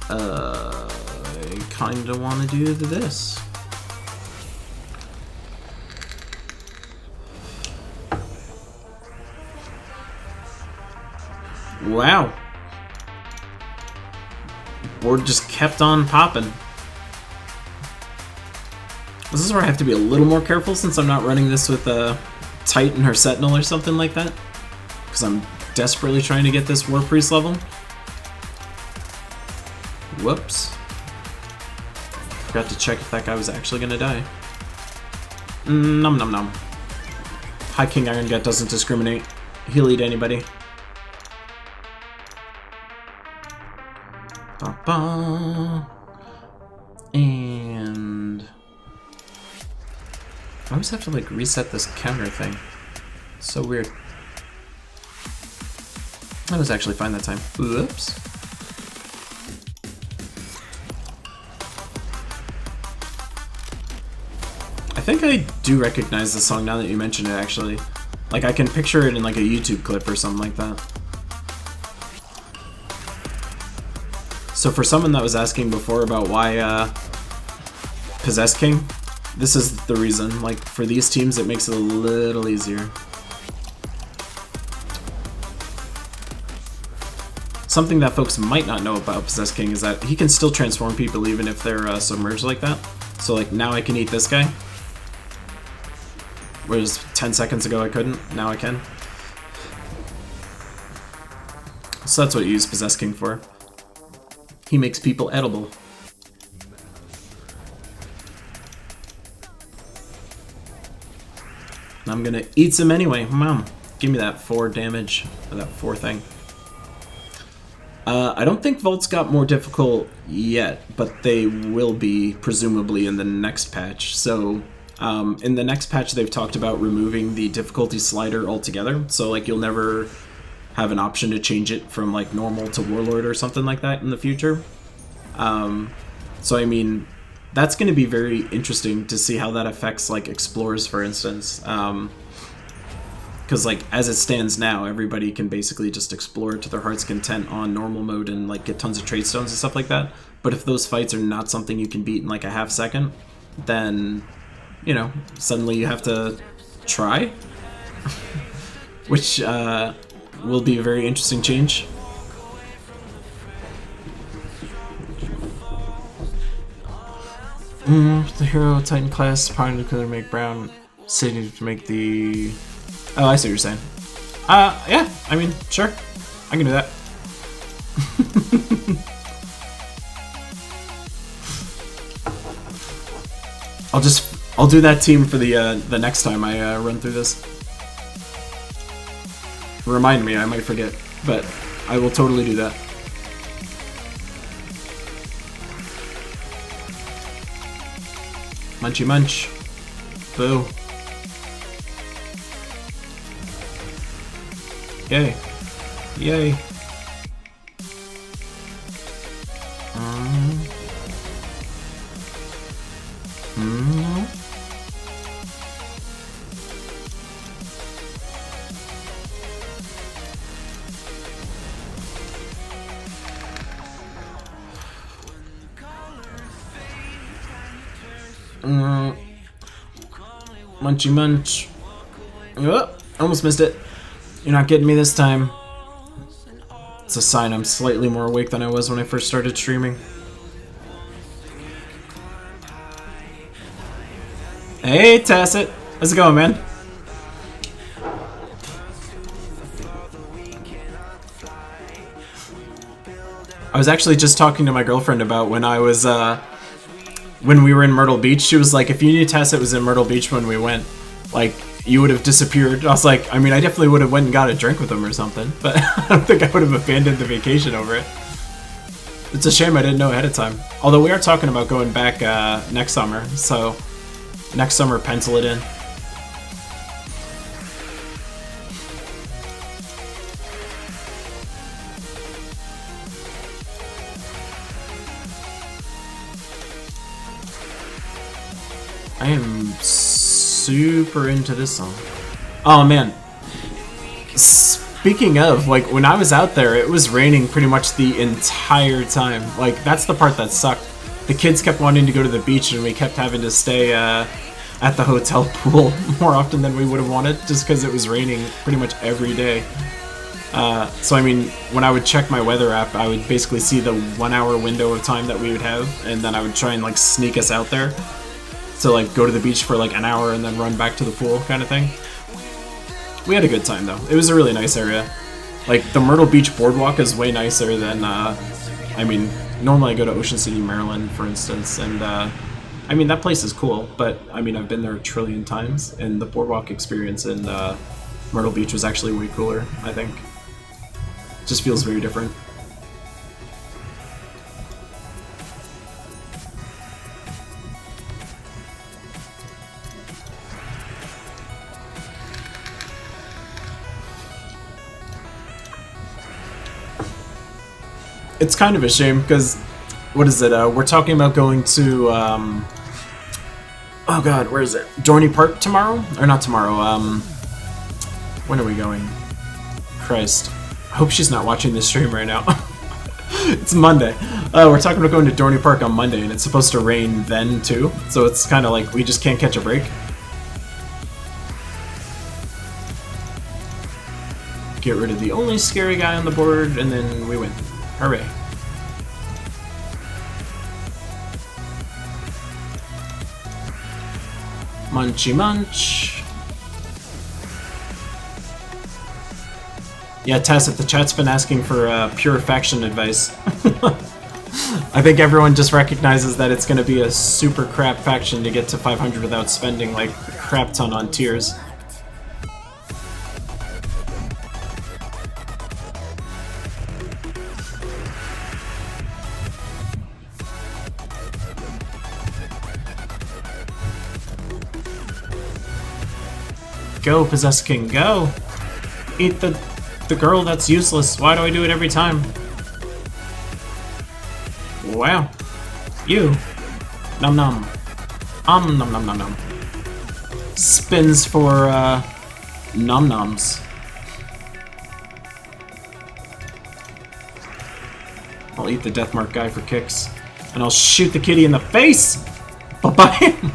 I kinda wanna do this. Wow. Board just kept on popping. This is where I have to be a little more careful since I'm not running this with a Titan or Sentinel or something like that. Because I'm desperately trying to get this War Priest level. Whoops. Forgot to check if that guy was actually gonna die. Nom nom nom. High King Iron Gut doesn't discriminate. He'll eat anybody. Ba-ba. And I always have to like reset this counter thing. It's so weird. That was actually fine that time. Oops. I think I do recognize the song now that you mention it, actually. Like I can picture it in like a YouTube clip or something like that. So for someone that was asking before about why Possessed King, this is the reason. Like for these teams it makes it a little easier. Something that folks might not know about Possessed King is that he can still transform people even if they're submerged like that. So like now I can eat this guy. Whereas 10 seconds ago I couldn't, now I can. So that's what you use Possessed King for. He makes people edible. I'm gonna eat some anyway. Mom, give me that 4 damage, or that 4 thing. I don't think Vaults got more difficult yet, but they will be, presumably, in the next patch. So, in the next patch they've talked about removing the difficulty slider altogether. So, like, you'll never have an option to change it from, like, normal to Warlord or something like that in the future. So, I mean, that's going to be very interesting to see how that affects, like, Explorers, for instance. Because, like, as it stands now, everybody can basically just explore to their heart's content on normal mode and, like, get tons of trade stones and stuff like that. But if those fights are not something you can beat in, like, a half second, then, you know, suddenly you have to try. Which, will be a very interesting change. The hero Titan class probably could make Brown City to make the... Oh, I see what you're saying. Yeah, I mean, sure. I can do that. I'll do that team for the next time I run through this. Remind me, I might forget, but I will totally do that. Munchy munch. Boo. Yay. Yay. Munchy munch. Oh, almost missed it. You're not getting me this time. It's a sign I'm slightly more awake than I was when I first started streaming. Hey, Tacit. How's it going, man? I was actually just talking to my girlfriend about when I was, when we were in Myrtle Beach. She was like, if you knew Tacit was in Myrtle Beach when we went, like, you would have disappeared. I was like, I mean, I definitely would have went and got a drink with him or something, but I don't think I would have abandoned the vacation over it. It's a shame I didn't know ahead of time. Although we are talking about going back next summer, so next summer, pencil it in. I am super into this song. Oh man. Speaking of, like, when I was out there, it was raining pretty much the entire time. Like, that's the part that sucked. The kids kept wanting to go to the beach and we kept having to stay at the hotel pool more often than we would have wanted, just because it was raining pretty much every day. So I mean, when I would check my weather app, I would basically see the 1 hour window of time that we would have, and then I would try and like sneak us out there. So like go to the beach for like an hour and then run back to the pool kind of thing. We had a good time though. It was a really nice area. Like the Myrtle Beach boardwalk is way nicer than, I mean, normally I go to Ocean City, Maryland, for instance, and I mean, that place is cool, but I mean, I've been there a trillion times, and the boardwalk experience in Myrtle Beach was actually way cooler, I think. Just feels very different. It's kind of a shame, because, what is it, we're talking about going to, oh god, where is it? Dorney Park tomorrow? Or not tomorrow, when are we going? Christ. I hope she's not watching this stream right now. It's Monday. We're talking about going to Dorney Park on Monday, and it's supposed to rain then, too. So it's kind of like we just can't catch a break. Get rid of the only scary guy on the board, and then we win. Hooray. Munchy munch. Yeah, Tacit, the chat's been asking for pure faction advice. I think everyone just recognizes that it's going to be a super crap faction to get to 500 without spending like a crap ton on tiers. Go, Possess King, go! Eat the girl that's useless. Why do I do it every time? Wow. You. Num num. Num num num num. Spins for, num nums. I'll eat the Deathmark guy for kicks. And I'll shoot the kitty in the face! Bye-bye!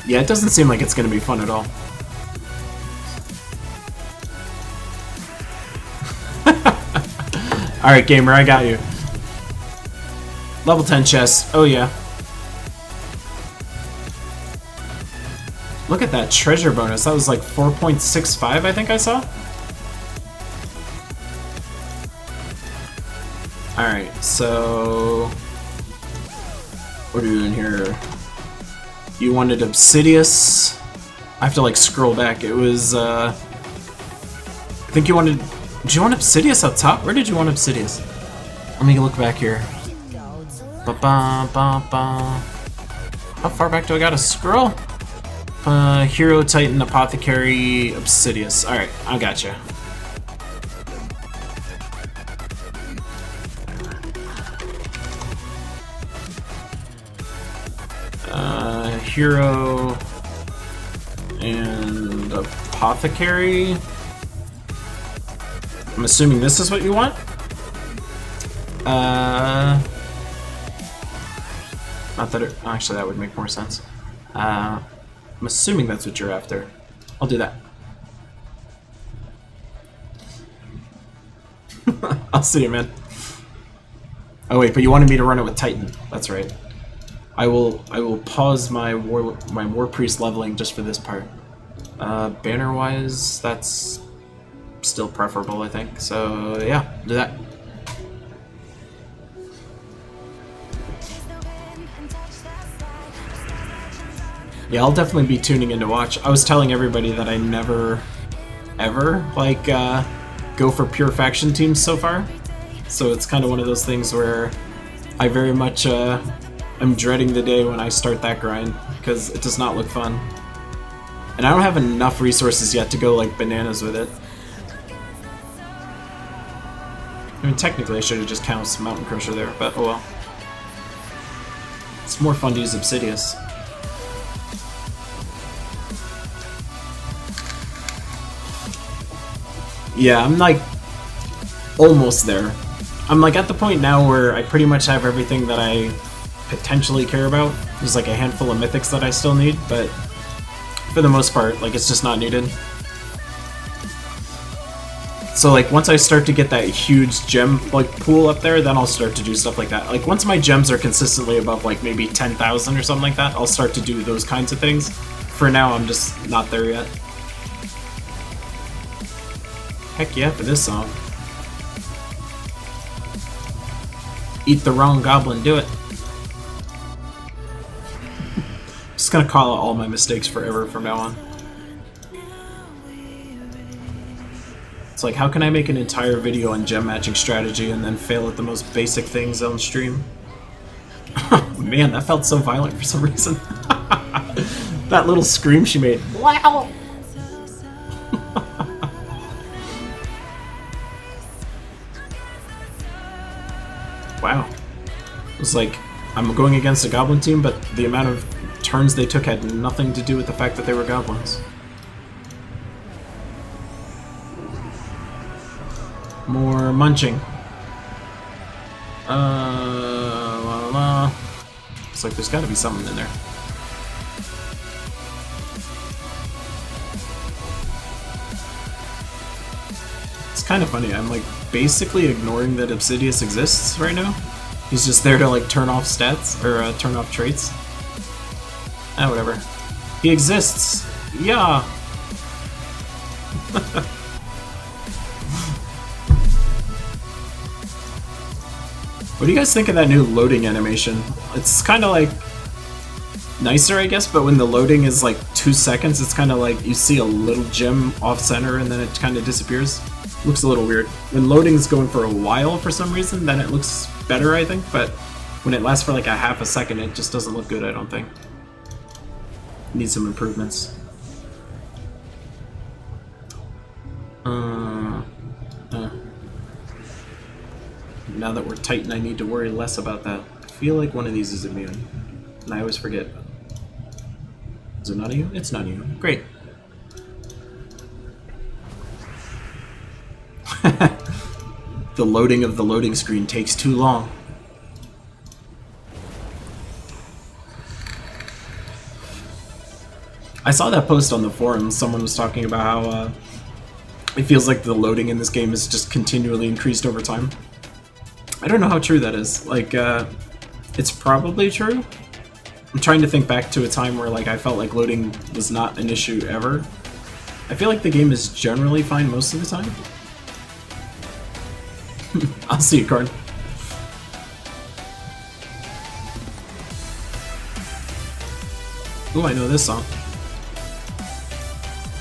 Yeah, it doesn't seem like it's gonna be fun at all. Alright, gamer, I got you. Level 10 chest. Oh, yeah. Look at that treasure bonus. That was like 4.65, I think I saw. Alright, so... what are you doing here? You wanted Obsidious. I have to like scroll back. It was, I think you wanted... did you want Obsidious up top? Where did you want Obsidious? Let me look back here. Ba-ba-ba-ba. How far back do I gotta scroll? Hero, Titan, Apothecary, Obsidious. Alright, I gotcha. Hero and Apothecary. I'm assuming this is what you want? Not that it... actually, that would make more sense. I'm assuming that's what you're after. I'll do that. I'll see you, man. Oh wait, but you wanted me to run it with Titan. That's right. I will pause my War Priest leveling just for this part. Banner wise, that's still preferable, I think. So yeah, do that. Yeah, I'll definitely be tuning in to watch. I was telling everybody that I never, ever, like, go for pure faction teams so far. So it's kind of one of those things where I very much, am dreading the day when I start that grind, because it does not look fun. And I don't have enough resources yet to go, like, bananas with it. I mean, technically I should have just counted Mountain Crusher there, but oh well. It's more fun to use Obsidious. Yeah, I'm like almost there. I'm like at the point now where I pretty much have everything that I potentially care about. There's like a handful of mythics that I still need, but for the most part, like it's just not needed. So like once I start to get that huge gem like pool up there, then I'll start to do stuff like that. Like once my gems are consistently above like maybe 10,000 or something like that, I'll start to do those kinds of things. For now, I'm just not there yet. Heck yeah, for this song. Eat the wrong goblin, do it. Just gonna call out all my mistakes forever from now on. It's like, how can I make an entire video on gem matching strategy and then fail at the most basic things on stream? Man, that felt so violent for some reason. That little scream she made. Wow! Wow. It was like, I'm going against a goblin team, but the amount of turns they took had nothing to do with the fact that they were goblins. More munching. La, la. It's like there's gotta be something in there. It's kind of funny, I'm like basically ignoring that Obsidious exists right now. He's just there to like turn off stats, or turn off traits. Ah, whatever. He exists! Yeah! What do you guys think of that new loading animation? It's kind of like nicer, I guess, but when the loading is like 2 seconds, it's kind of like you see a little gem off center and then it kind of disappears. Looks a little weird. When loading's going for a while for some reason, then it looks better, I think, but when it lasts for like a half a second, it just doesn't look good, I don't think. Needs some improvements. Now that we're Titan, I need to worry less about that. I feel like one of these is immune, and I always forget. Is it not you? It's not you. Great. The loading of the loading screen takes too long. I saw that post on the forums. Someone was talking about how it feels like the loading in this game is just continually increased over time. I don't know how true that is. Like, it's probably true. I'm trying to think back to a time where like I felt like loading was not an issue ever. I feel like the game is generally fine most of the time. I'll see you, Card. Ooh, I know this song.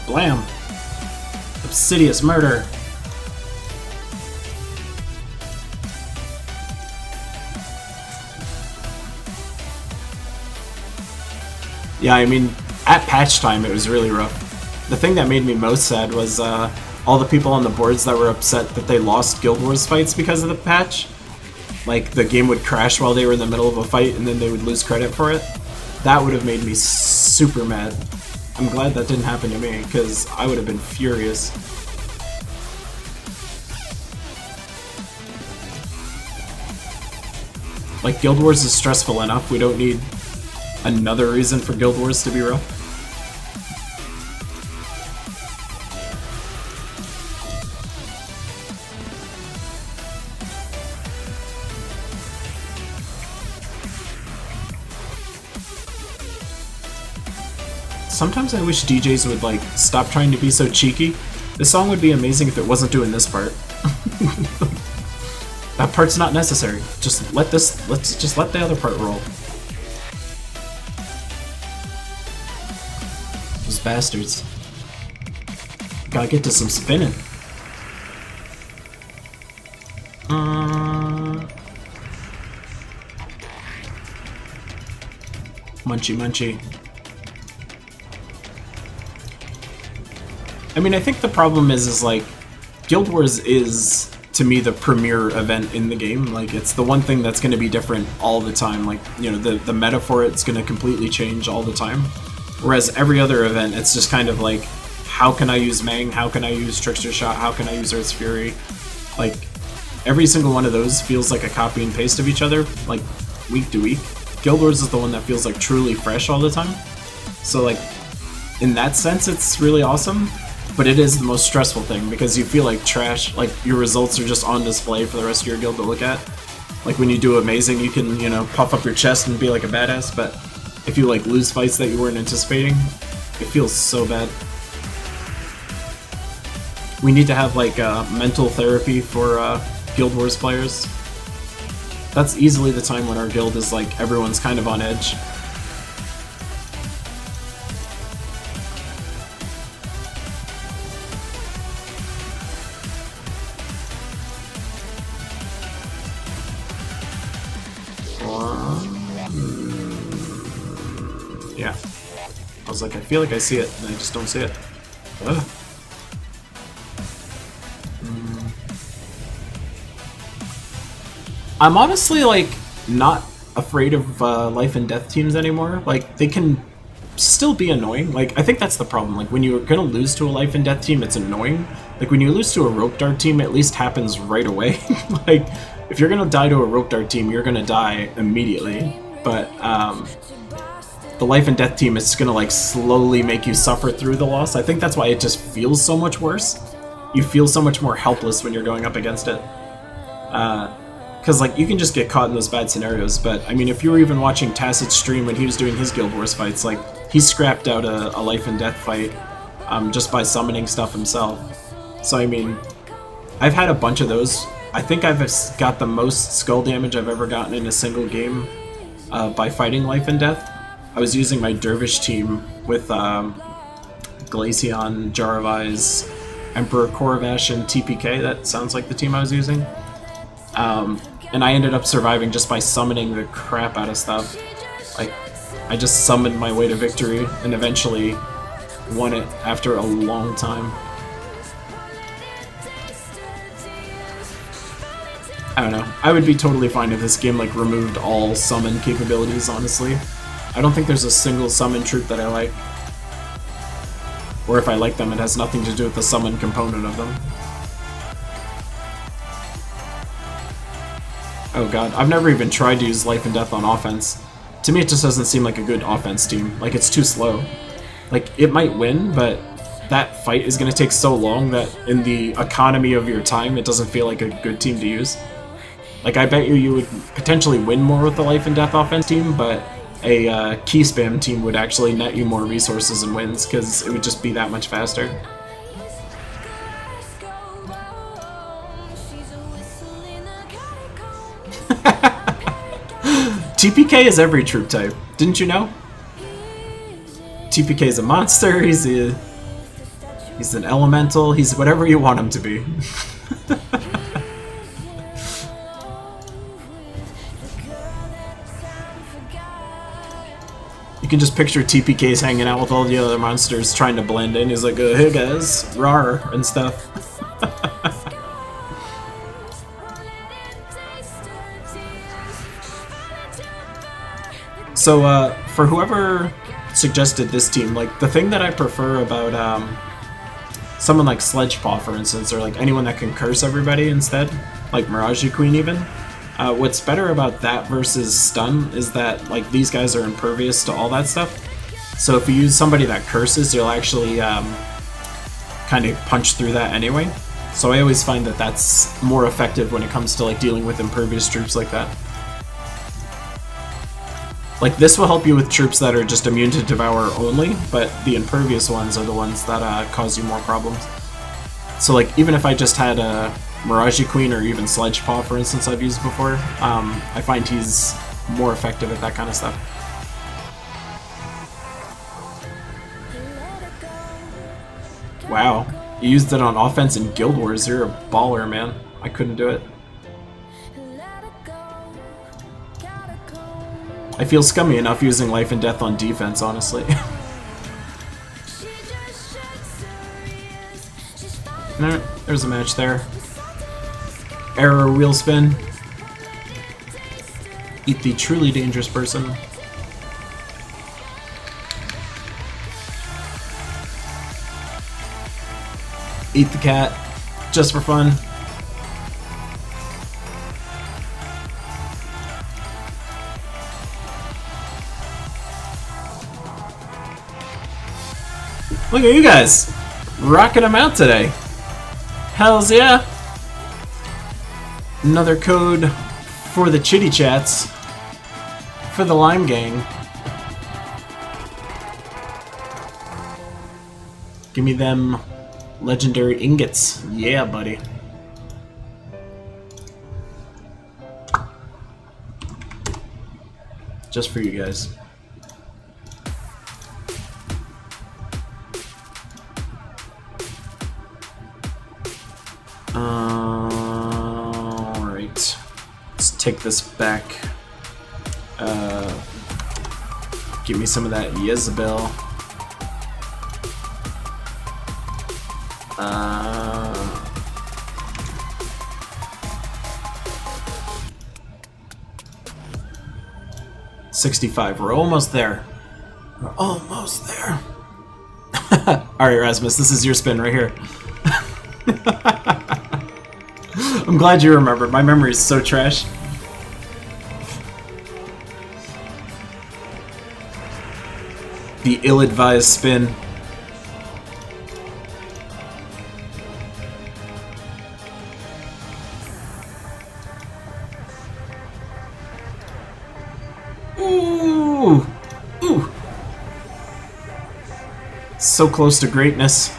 Blam! Obsidious Murder! Yeah, I mean, at patch time it was really rough. The thing that made me most sad was all the people on the boards that were upset that they lost Guild Wars fights because of the patch. Like, the game would crash while they were in the middle of a fight and then they would lose credit for it. That would have made me super mad. I'm glad that didn't happen to me, because I would have been furious. Like, Guild Wars is stressful enough, we don't need another reason for Guild Wars to be rough. Sometimes I wish DJs would, like, stop trying to be so cheeky. This song would be amazing if it wasn't doing this part. That part's not necessary. Just let the other part roll. Those bastards. Gotta get to some spinning. Munchy munchy. I mean, I think the problem is like, Guild Wars is, to me, the premier event in the game. Like, it's the one thing that's going to be different all the time. Like, you know, the meta for it's going to completely change all the time. Whereas every other event, it's just kind of like, how can I use Mang? How can I use Trickster Shot? How can I use Earth's Fury? Like, every single one of those feels like a copy and paste of each other, like, week to week. Guild Wars is the one that feels like truly fresh all the time. So, like, in that sense, it's really awesome. But it is the most stressful thing, because you feel like trash, like your results are just on display for the rest of your guild to look at. Like when you do amazing, you can, you know, puff up your chest and be like a badass, but if you like lose fights that you weren't anticipating, it feels so bad. We need to have like mental therapy for Guild Wars players. That's easily the time when our guild is like, everyone's kind of on edge. Yeah. I was like, I feel like I see it, and I just don't see it. Ugh. I'm honestly, like, not afraid of life and death teams anymore. Like, they can still be annoying. Like, I think that's the problem. Like, when you're gonna lose to a life and death team, it's annoying. Like, when you lose to a rope dart team, it at least happens right away. Like, if you're gonna die to a rope dart team, you're gonna die immediately. But, the life and death team is gonna like slowly make you suffer through the loss. I think that's why it just feels so much worse. You feel so much more helpless when you're going up against it. Because like you can just get caught in those bad scenarios, but I mean if you were even watching Tacit's stream when he was doing his Guild Wars fights, like he scrapped out a life and death fight just by summoning stuff himself. So I mean, I've had a bunch of those. I think I've got the most skull damage I've ever gotten in a single game by fighting life and death. I was using my dervish team with Glaceon, Jar of Eyes, Emperor Korvash, and TPK. That sounds like the team I was using. And I ended up surviving just by summoning the crap out of stuff. Like, I just summoned my way to victory and eventually won it after a long time. I don't know. I would be totally fine if this game like removed all summon capabilities, honestly. I don't think there's a single summon troop that I like. Or if I like them, it has nothing to do with the summon component of them. Oh god, I've never even tried to use life and death on offense. To me it just doesn't seem like a good offense team. Like, it's too slow. Like, it might win, but that fight is going to take so long that in the economy of your time, it doesn't feel like a good team to use. Like, I bet you would potentially win more with the life and death offense team, but a key spam team would actually net you more resources and wins, because it would just be that much faster. TPK is every troop type, didn't you know? TPK's a monster, he's an elemental, he's whatever you want him to be. You can just picture TPK's hanging out with all the other monsters trying to blend in. He's like, hey guys, rawr, and stuff. So, for whoever suggested this team, like, the thing that I prefer about, someone like Sledgepaw, for instance, or, like, anyone that can curse everybody instead, like Mirage Queen even, what's better about that versus Stun is that, like, these guys are impervious to all that stuff. So if you use somebody that curses, you'll actually, kind of punch through that anyway. So I always find that that's more effective when it comes to, like, dealing with impervious troops like that. Like, this will help you with troops that are just immune to Devour only, but the impervious ones are the ones that cause you more problems. So, like, even if I just had a Mirage Queen or even Sledgepaw, for instance, I've used before, I find he's more effective at that kind of stuff. Wow, you used it on offense in Guild Wars. You're a baller, man. I couldn't do it. I feel scummy enough using Life and Death on defense, honestly. Alright, there's a match there. Error wheel spin. Eat the truly dangerous person. Eat the cat, just for fun. Look at you guys, rocking them out today. Hells yeah. Another code for the chitty chats for the Lime Gang. Give me them legendary ingots. Yeah, buddy. Just for you guys. Alright. Let's take this back. Give me some of that Jezebel. 65. We're almost there. We're almost there. Alright, Rasmus, this is your spin right here. I'm glad you remembered. My memory is so trash. The ill-advised spin. Ooh! Ooh! So close to greatness.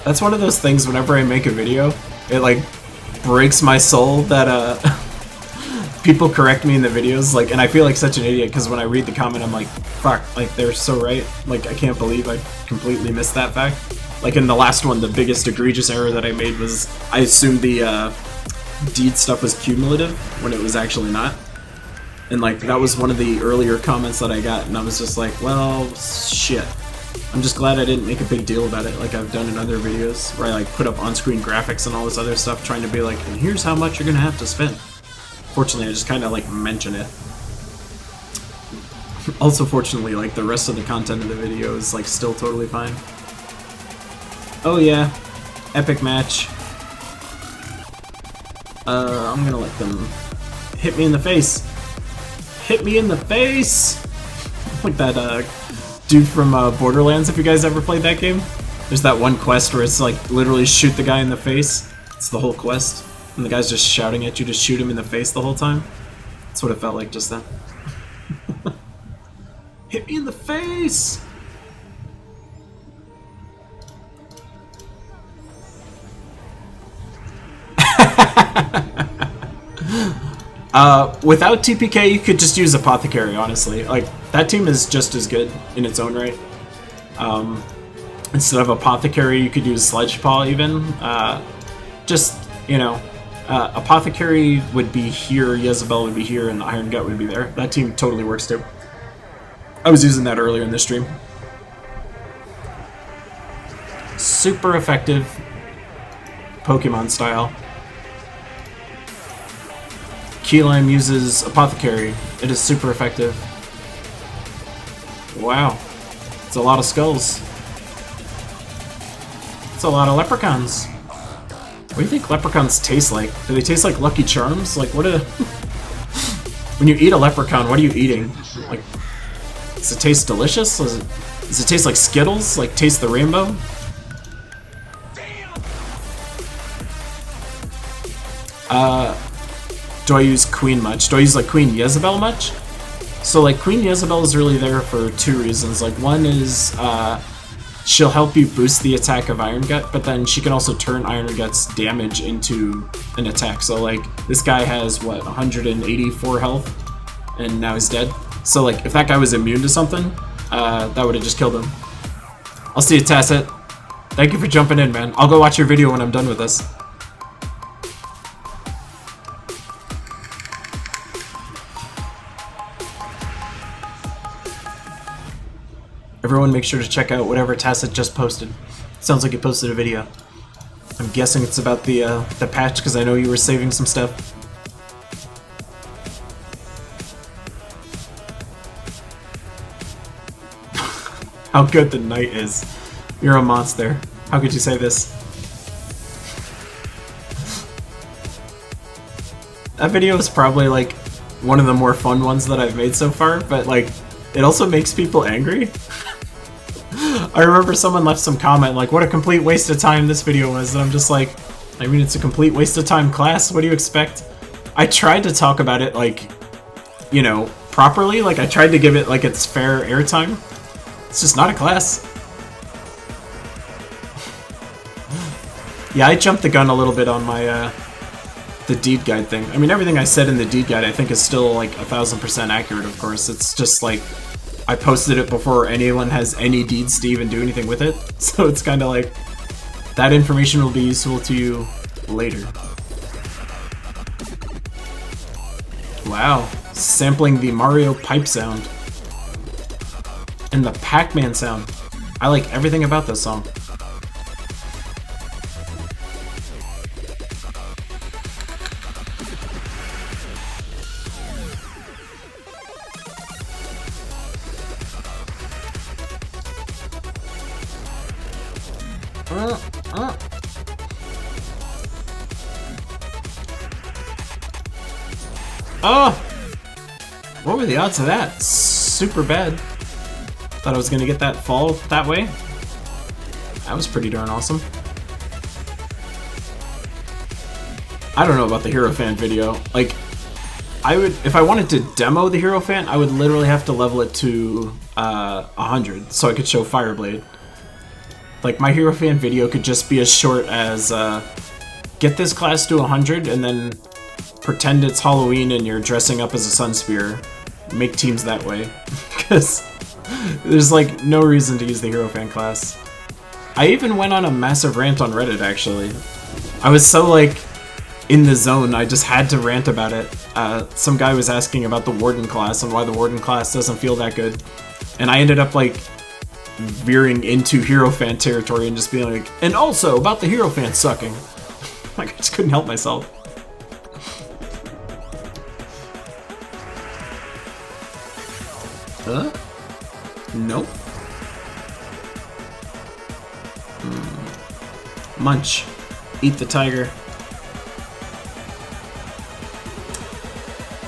That's one of those things whenever I make a video, it like breaks my soul that people correct me in the videos, like, and I feel like such an idiot because when I read the comment I'm like, fuck, like they're so right, like I can't believe I completely missed that fact. Like in the last one, the biggest egregious error that I made was I assumed the deed stuff was cumulative when it was actually not. And like that was one of the earlier comments that I got, and I was just like, well, shit. I'm just glad I didn't make a big deal about it like I've done in other videos where I like put up on-screen graphics and all this other stuff trying to be like, and here's how much you're gonna have to spend. Fortunately, I just kind of like mention it. Also, fortunately, like the rest of the content of the video is like still totally fine. Oh yeah, epic match. I'm gonna let them hit me in the face. Hit me in the face! Like that dude from Borderlands, if you guys ever played that game. There's that one quest where it's like literally shoot the guy in the face. It's the whole quest. And the guy's just shouting at you to shoot him in the face the whole time. That's what it felt like just then. Hit me in the face! Without TPK, you could just use Apothecary, honestly. Like, that team is just as good in its own right. Instead of Apothecary, you could use Sledge Paw, even. Just, you know, Apothecary would be here, Jezebel would be here, and Iron Gut would be there. That team totally works, too. I was using that earlier in this stream. Super effective Pokemon style. Keylime uses Apothecary. It is super effective. Wow. It's a lot of skulls. It's a lot of leprechauns. What do you think leprechauns taste like? Do they taste like Lucky Charms? Like, what a... When you eat a leprechaun, what are you eating? Like, does it taste delicious? Does it taste like Skittles? Like, taste the rainbow? Do I use Queen much? Do I use, like, Queen Jezebel much? So, like, Queen Jezebel is really there for two reasons. Like, one is, she'll help you boost the attack of Iron Gut, but then she can also turn Iron Gut's damage into an attack. So, like, this guy has, what, 184 health? And now he's dead. So, like, if that guy was immune to something, that would have just killed him. I'll see you, Tacit. Thank you for jumping in, man. I'll go watch your video when I'm done with this. Everyone make sure to check out whatever Tacit just posted. Sounds like he posted a video. I'm guessing it's about the patch, because I know you were saving some stuff. How good the knight is. You're a monster. How could you say this? That video is probably like one of the more fun ones that I've made so far, but like it also makes people angry. I remember someone left some comment like, what a complete waste of time this video was, and I'm just like, I mean, it's a complete waste of time, class. What do you expect? I tried to talk about it like, you know, properly. Like I tried to give it like its fair airtime. It's just not a class. Yeah, I jumped the gun a little bit on my the deed guide thing. I mean, everything I said in the deed guide I think is still like 1000% accurate, of course. It's just like I posted it before anyone has any deeds to even do anything with it. So it's kind of like that information will be useful to you later. Wow, sampling the Mario pipe sound. And the Pac-Man sound. I like everything about this song. Oh! What were the odds of that? Super bad. Thought I was gonna get that fall that way. That was pretty darn awesome. I don't know about the Hierophant video. Like, I would, if I wanted to demo the Hierophant, I would literally have to level it to 100 so I could show Fireblade. Like, my Hierophant video could just be as short as get this class to 100 and then pretend it's Halloween and you're dressing up as a Sunspear. Make teams that way. Because there's like no reason to use the Hierophant class. I even went on a massive rant on Reddit, actually. I was so like in the zone, I just had to rant about it. Some guy was asking about the Warden class and why the Warden class doesn't feel that good. And I ended up like veering into Hierophant territory and just being like, and also about the Hierophant sucking. Like, I just couldn't help myself. Nope. Munch. Eat the tiger.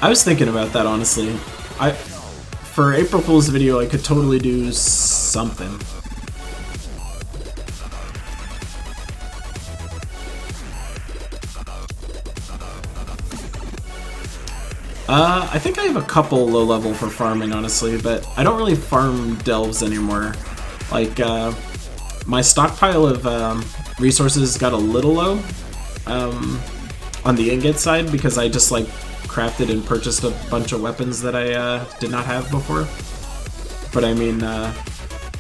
I was thinking about that, honestly. For April Fool's video, I could totally do something. I think I have a couple low level for farming, honestly, but I don't really farm delves anymore. Like, my stockpile of resources got a little low on the ingot side because I just like crafted and purchased a bunch of weapons that I did not have before. But I mean,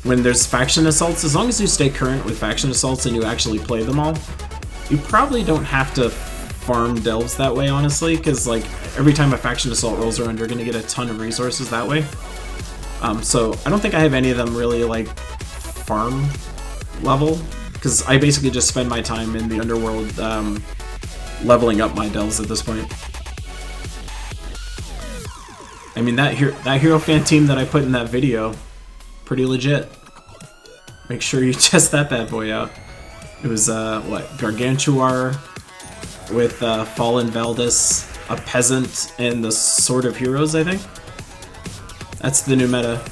when there's faction assaults, as long as you stay current with faction assaults and you actually play them all, you probably don't have to farm delves that way, honestly, because like every time a faction assault rolls around, you're gonna get a ton of resources that way. So I don't think I have any of them really like farm level, because I basically just spend my time in the underworld leveling up my delves at this point. I mean, that hero fan team that I put in that video, pretty legit. Make sure you test that bad boy out. It was what, Gargantuar with Fallen Valdis, a peasant, and the Sword of Heroes, I think. That's the new meta.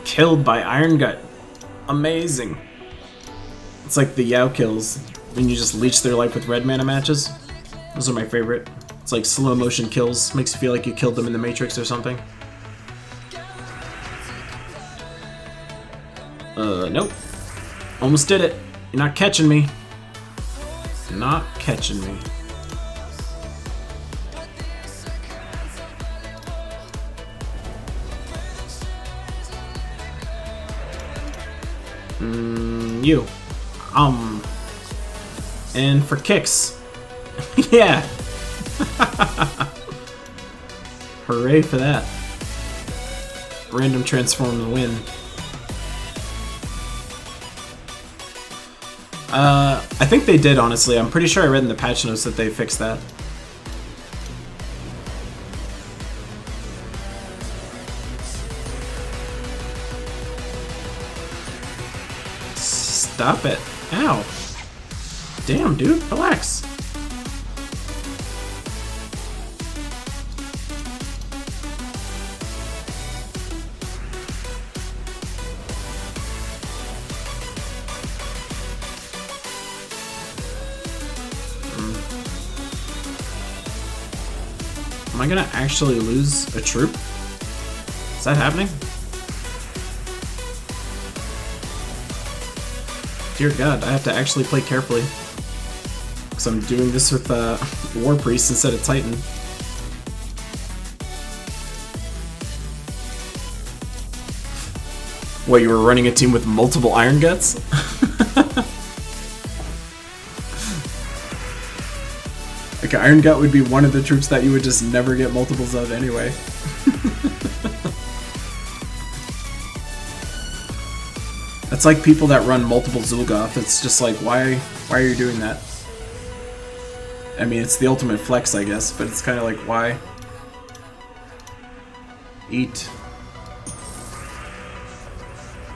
Killed by Iron Gut. Amazing. It's like the Yao kills when you just leech their life with red mana matches. Those are my favorite. It's like slow motion kills. Makes you feel like you killed them in the Matrix or something. Nope. Almost did it. You're not catching me. Not catching me. You. And for kicks. Yeah. Hooray for that. Random transform and win. I think they did, honestly. I'm pretty sure I read in the patch notes that they fixed that. Stop it. Ow. Damn, dude. Relax. Am I gonna actually lose a troop? Is that happening? Dear God, I have to actually play carefully. Because I'm doing this with War Priest instead of Titan. What, you were running a team with multiple Iron Guts? Like, Iron Gut would be one of the troops that you would just never get multiples of anyway. That's like people that run multiple Zul'Goth. It's just like, why are you doing that? I mean, it's the ultimate flex, I guess, but it's kind of like, why? Eat.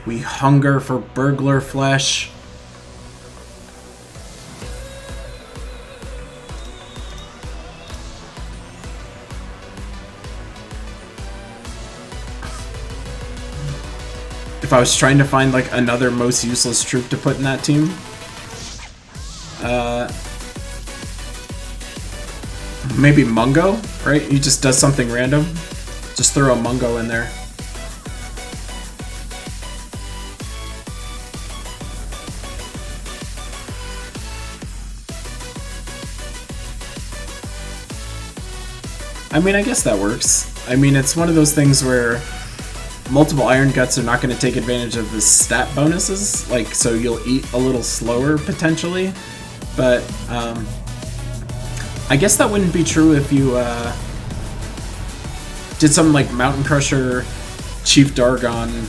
We hunger for burglar flesh. If I was trying to find like another most useless troop to put in that team, maybe Mungo, right? He just does something random. Just throw a Mungo in there. I mean, I guess that works. I mean, it's one of those things where multiple Iron Guts are not going to take advantage of the stat bonuses, like, so you'll eat a little slower, potentially, but, I guess that wouldn't be true if you, did something like Mountain Crusher, Chief Dargon,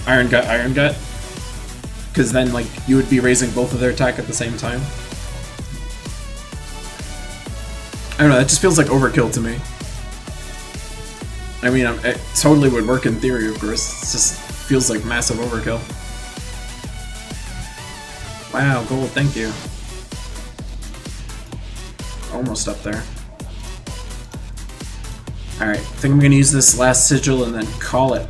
Iron Gut, because then, like, you would be raising both of their attack at the same time. I don't know, that just feels like overkill to me. I mean, it totally would work in theory, of course. It just feels like massive overkill. Wow, gold, thank you. Almost up there. Alright, I think I'm gonna use this last sigil and then call it.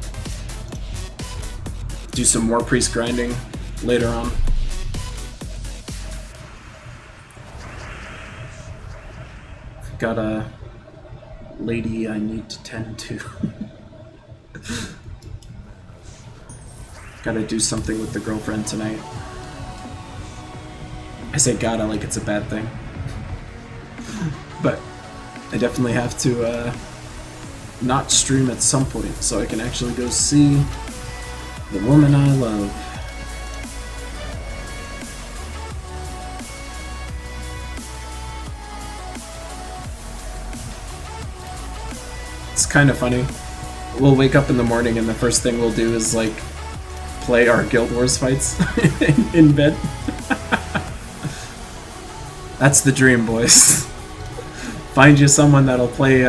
Do some more priest grinding later on. Got a lady I need to tend to. Gotta do something with the girlfriend tonight. I say gotta like it's a bad thing. But I definitely have to not stream at some point so I can actually go see the woman I love. It's kind of funny. We'll wake up in the morning and the first thing we'll do is like play our Guild Wars fights in bed. That's the dream, boys. Find you someone that'll play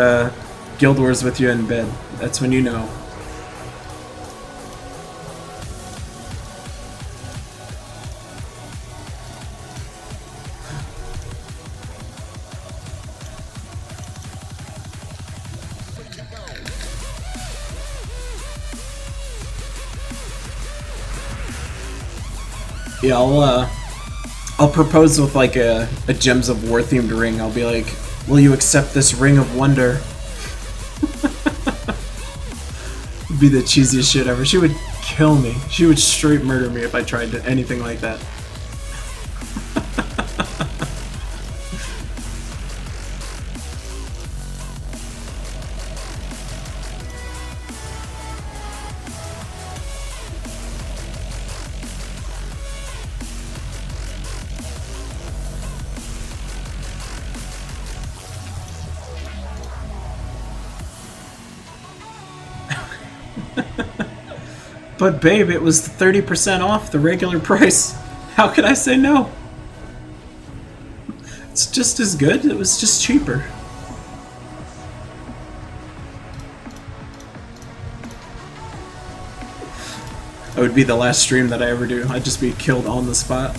Guild Wars with you in bed. That's when you know. Yeah, I'll propose with like a Gems of War themed ring. I'll be like, will you accept this ring of wonder? It'd be the cheesiest shit ever. She would kill me. She would straight murder me if I tried to anything like that. But babe, it was 30% off the regular price. How could I say no? It's just as good, it was just cheaper. That would be the last stream that I ever do. I'd just be killed on the spot.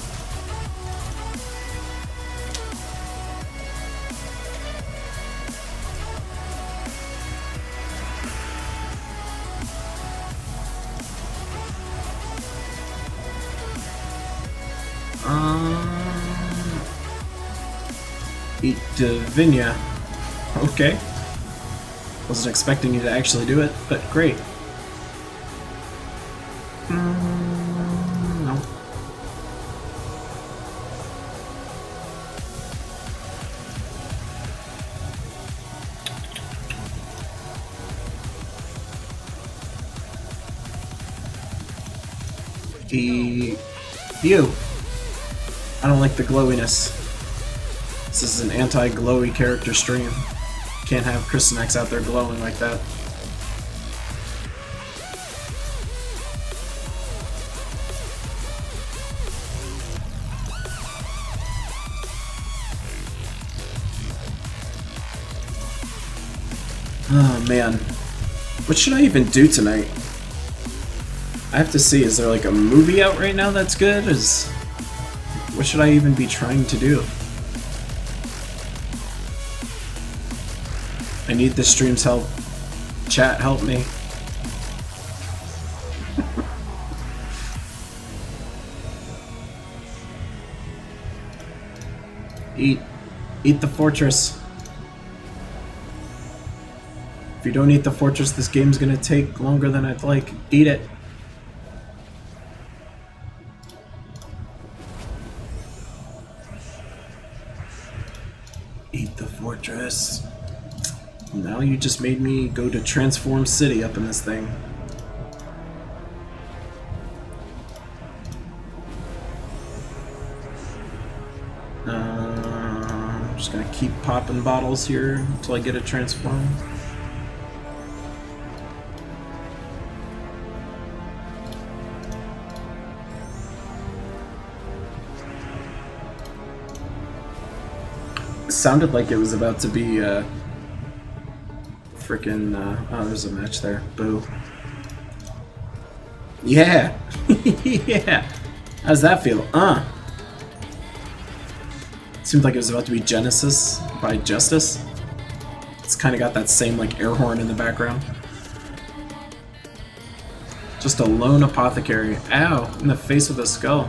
Eat Divinia. Okay. Wasn't expecting you to actually do it, but great. No. You. I don't like the glowiness. This is an anti-glowy character stream. Can't have Kristanex out there glowing like that. Oh man. What should I even do tonight? I have to see, is there like a movie out right now that's good? What should I even be trying to do? I need the stream's help. Chat, help me. Eat the fortress. If you don't eat the fortress, this game's gonna take longer than I'd like. Eat it. Eat the fortress. Now you just made me go to Transform City up in this thing. I'm just gonna keep popping bottles here until I get a transform. It sounded like it was about to be frickin' oh, there's a match there. Boo. Yeah! Yeah! How's that feel? Seemed like it was about to be Genesis by Justice. It's kinda got that same like air horn in the background. Just a lone apothecary. Ow! In the face with a skull.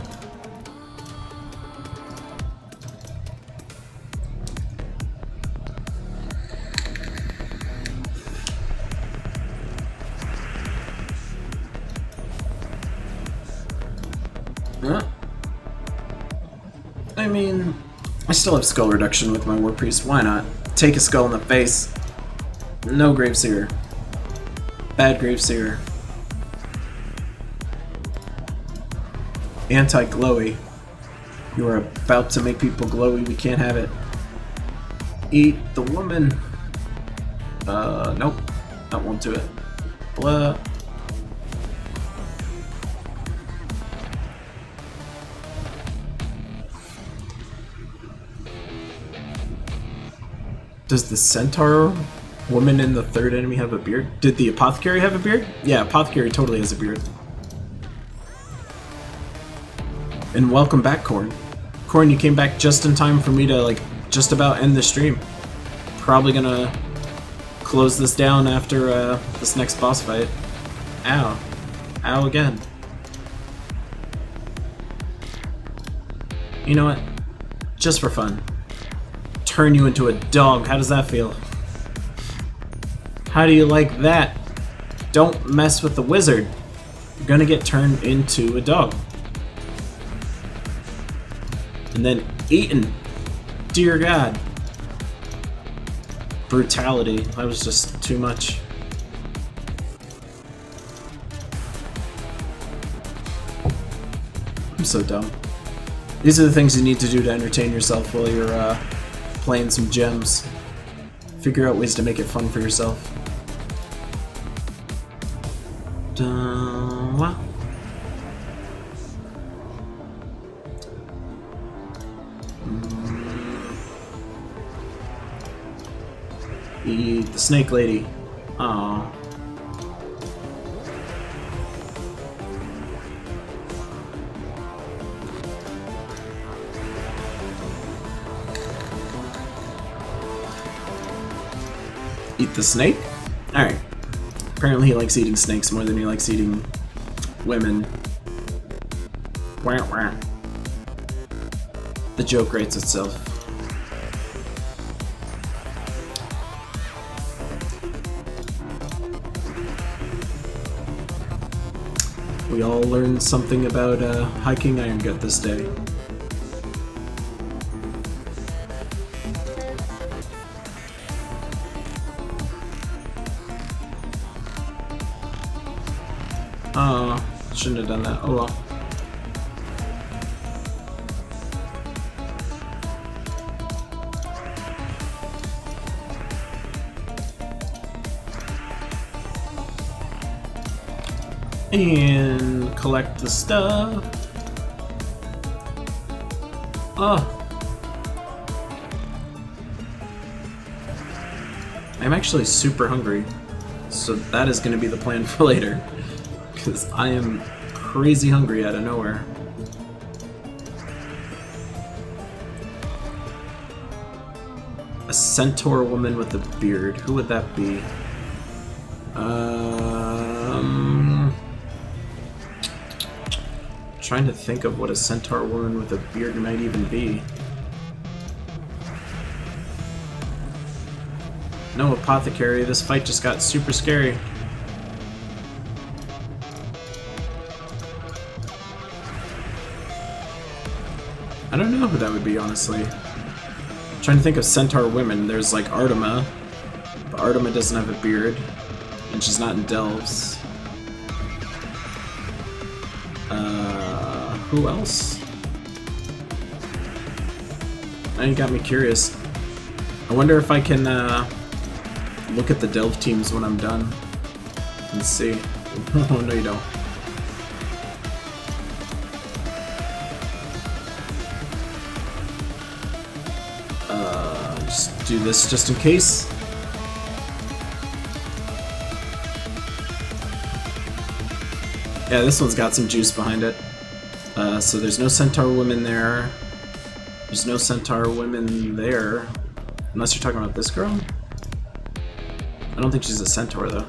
mean, I still have skull reduction with my War Priest. Why not? Take a skull in the face. No Graveseer. Bad Graveseer. Anti-glowy. You are about to make people glowy. We can't have it. Eat the woman. Nope. That won't do it. Blah. Does the centaur woman in the third enemy have a beard? Did the apothecary have a beard? Yeah, apothecary totally has a beard. And welcome back, Corn. Corn, you came back just in time for me to, like, just about end the stream. Probably gonna close this down after this next boss fight. Ow. Ow again. You know what? Just for fun. Turn you into a dog. How does that feel? How do you like that? Don't mess with the wizard. You're gonna get turned into a dog. And then eaten. Dear God. Brutality. That was just too much. I'm so dumb. These are the things you need to do to entertain yourself while you're playing some gems. Figure out ways to make it fun for yourself. What? Eat the snake lady. Aww. Eat the snake? Alright. Apparently he likes eating snakes more than he likes eating women. Wah, wah. The joke writes itself. We all learned something about hiking Iron Gut this day. Oh, shouldn't have done that. Oh well. And collect the stuff. Oh. I'm actually super hungry, so that is going to be the plan for later. Because I am crazy hungry out of nowhere. A centaur woman with a beard. Who would that be? Trying to think of what a centaur woman with a beard might even be. No apothecary, this fight just got super scary. I don't know who that would be, honestly. I'm trying to think of centaur women. There's like Artema, but Artema doesn't have a beard, and she's not in Delves. Who else? Now you got me curious. I wonder if I can look at the Delve teams when I'm done. Let's see. Oh, no you don't. Just do this just in case. Yeah, this one's got some juice behind it. So there's no centaur women there. There's no centaur women there. Unless you're talking about this girl? I don't think she's a centaur, though.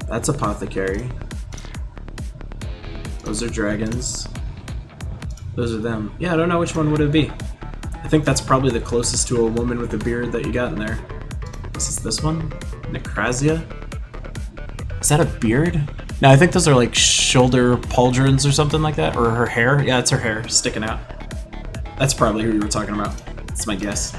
That's apothecary. Those are dragons. Those are them. Yeah, I don't know which one would it be. I think that's probably the closest to a woman with a beard that you got in there. This is this one? Necrazia? Is that a beard? Now I think those are like shoulder pauldrons or something like that, or her hair. Yeah, it's her hair sticking out. That's probably who you were talking about. That's my guess.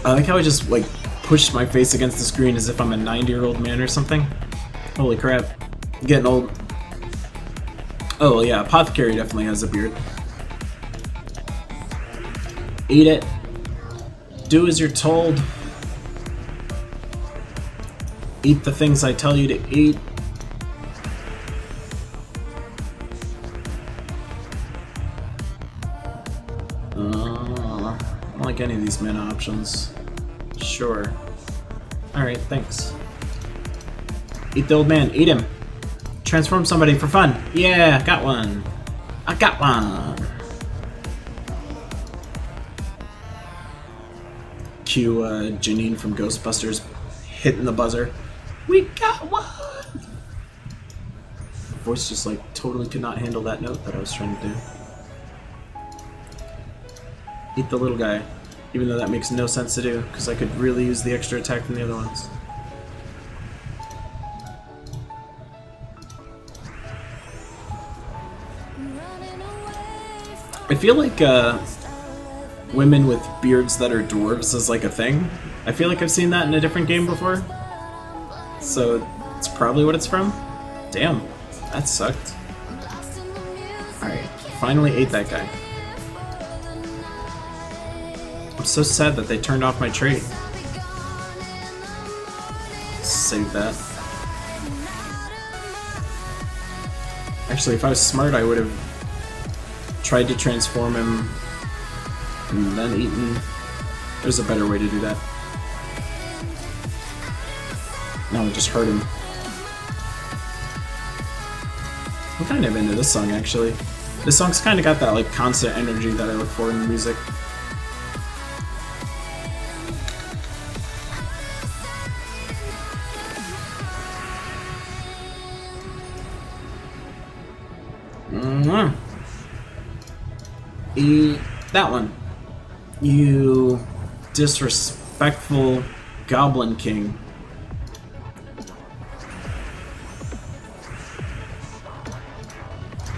I like how I just like pushed my face against the screen as if I'm a 90-year-old man or something. Holy crap. I'm getting old. Oh yeah, Apothecary definitely has a beard. Eat it. Do as you're told. Eat the things I tell you to eat. I don't like any of these mana options. Sure. Alright, thanks. Eat the old man. Eat him. Transform somebody for fun. Yeah, got one. I got one. Cue Janine from Ghostbusters hitting the buzzer. We got one! My voice just like totally could not handle that note that I was trying to do. Eat the little guy. Even though that makes no sense to do, because I could really use the extra attack from the other ones. I feel like women with beards that are dwarves is like a thing. I feel like I've seen that in a different game before. So it's probably what it's from. Damn, that sucked. Alright, finally ate that guy. I'm so sad that they turned off my trait. Save that. Actually, if I was smart, I would have tried to transform him and then eaten. There's a better way to do that. No, just hurt him. I'm kind of into this song, actually. This song's kind of got that like constant energy that I look for in the music. Eat that one. You disrespectful Goblin King.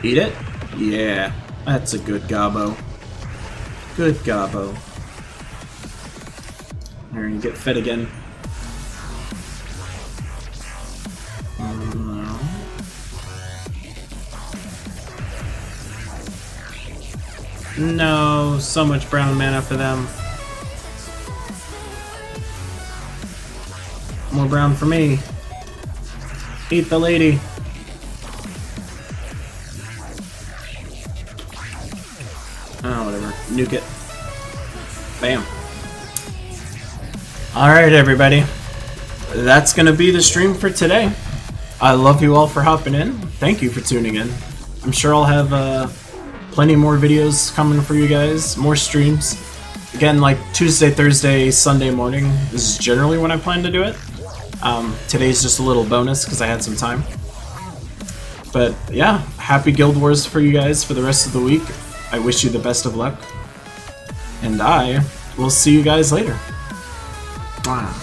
Eat it? Yeah, that's a good gobbo. Good gobbo. There, you get fed again. No, so much brown mana for them. More brown for me. Eat the lady. Oh, whatever. Nuke it. Bam. Alright, everybody. That's gonna be the stream for today. I love you all for hopping in. Thank you for tuning in. I'm sure I'll have plenty more videos coming for you guys, more streams. Again, like Tuesday, Thursday, Sunday morning is generally when I plan to do it. Today's just a little bonus because I had some time. But yeah, happy Guild Wars for you guys for the rest of the week. I wish you the best of luck. And I will see you guys later. Mwah.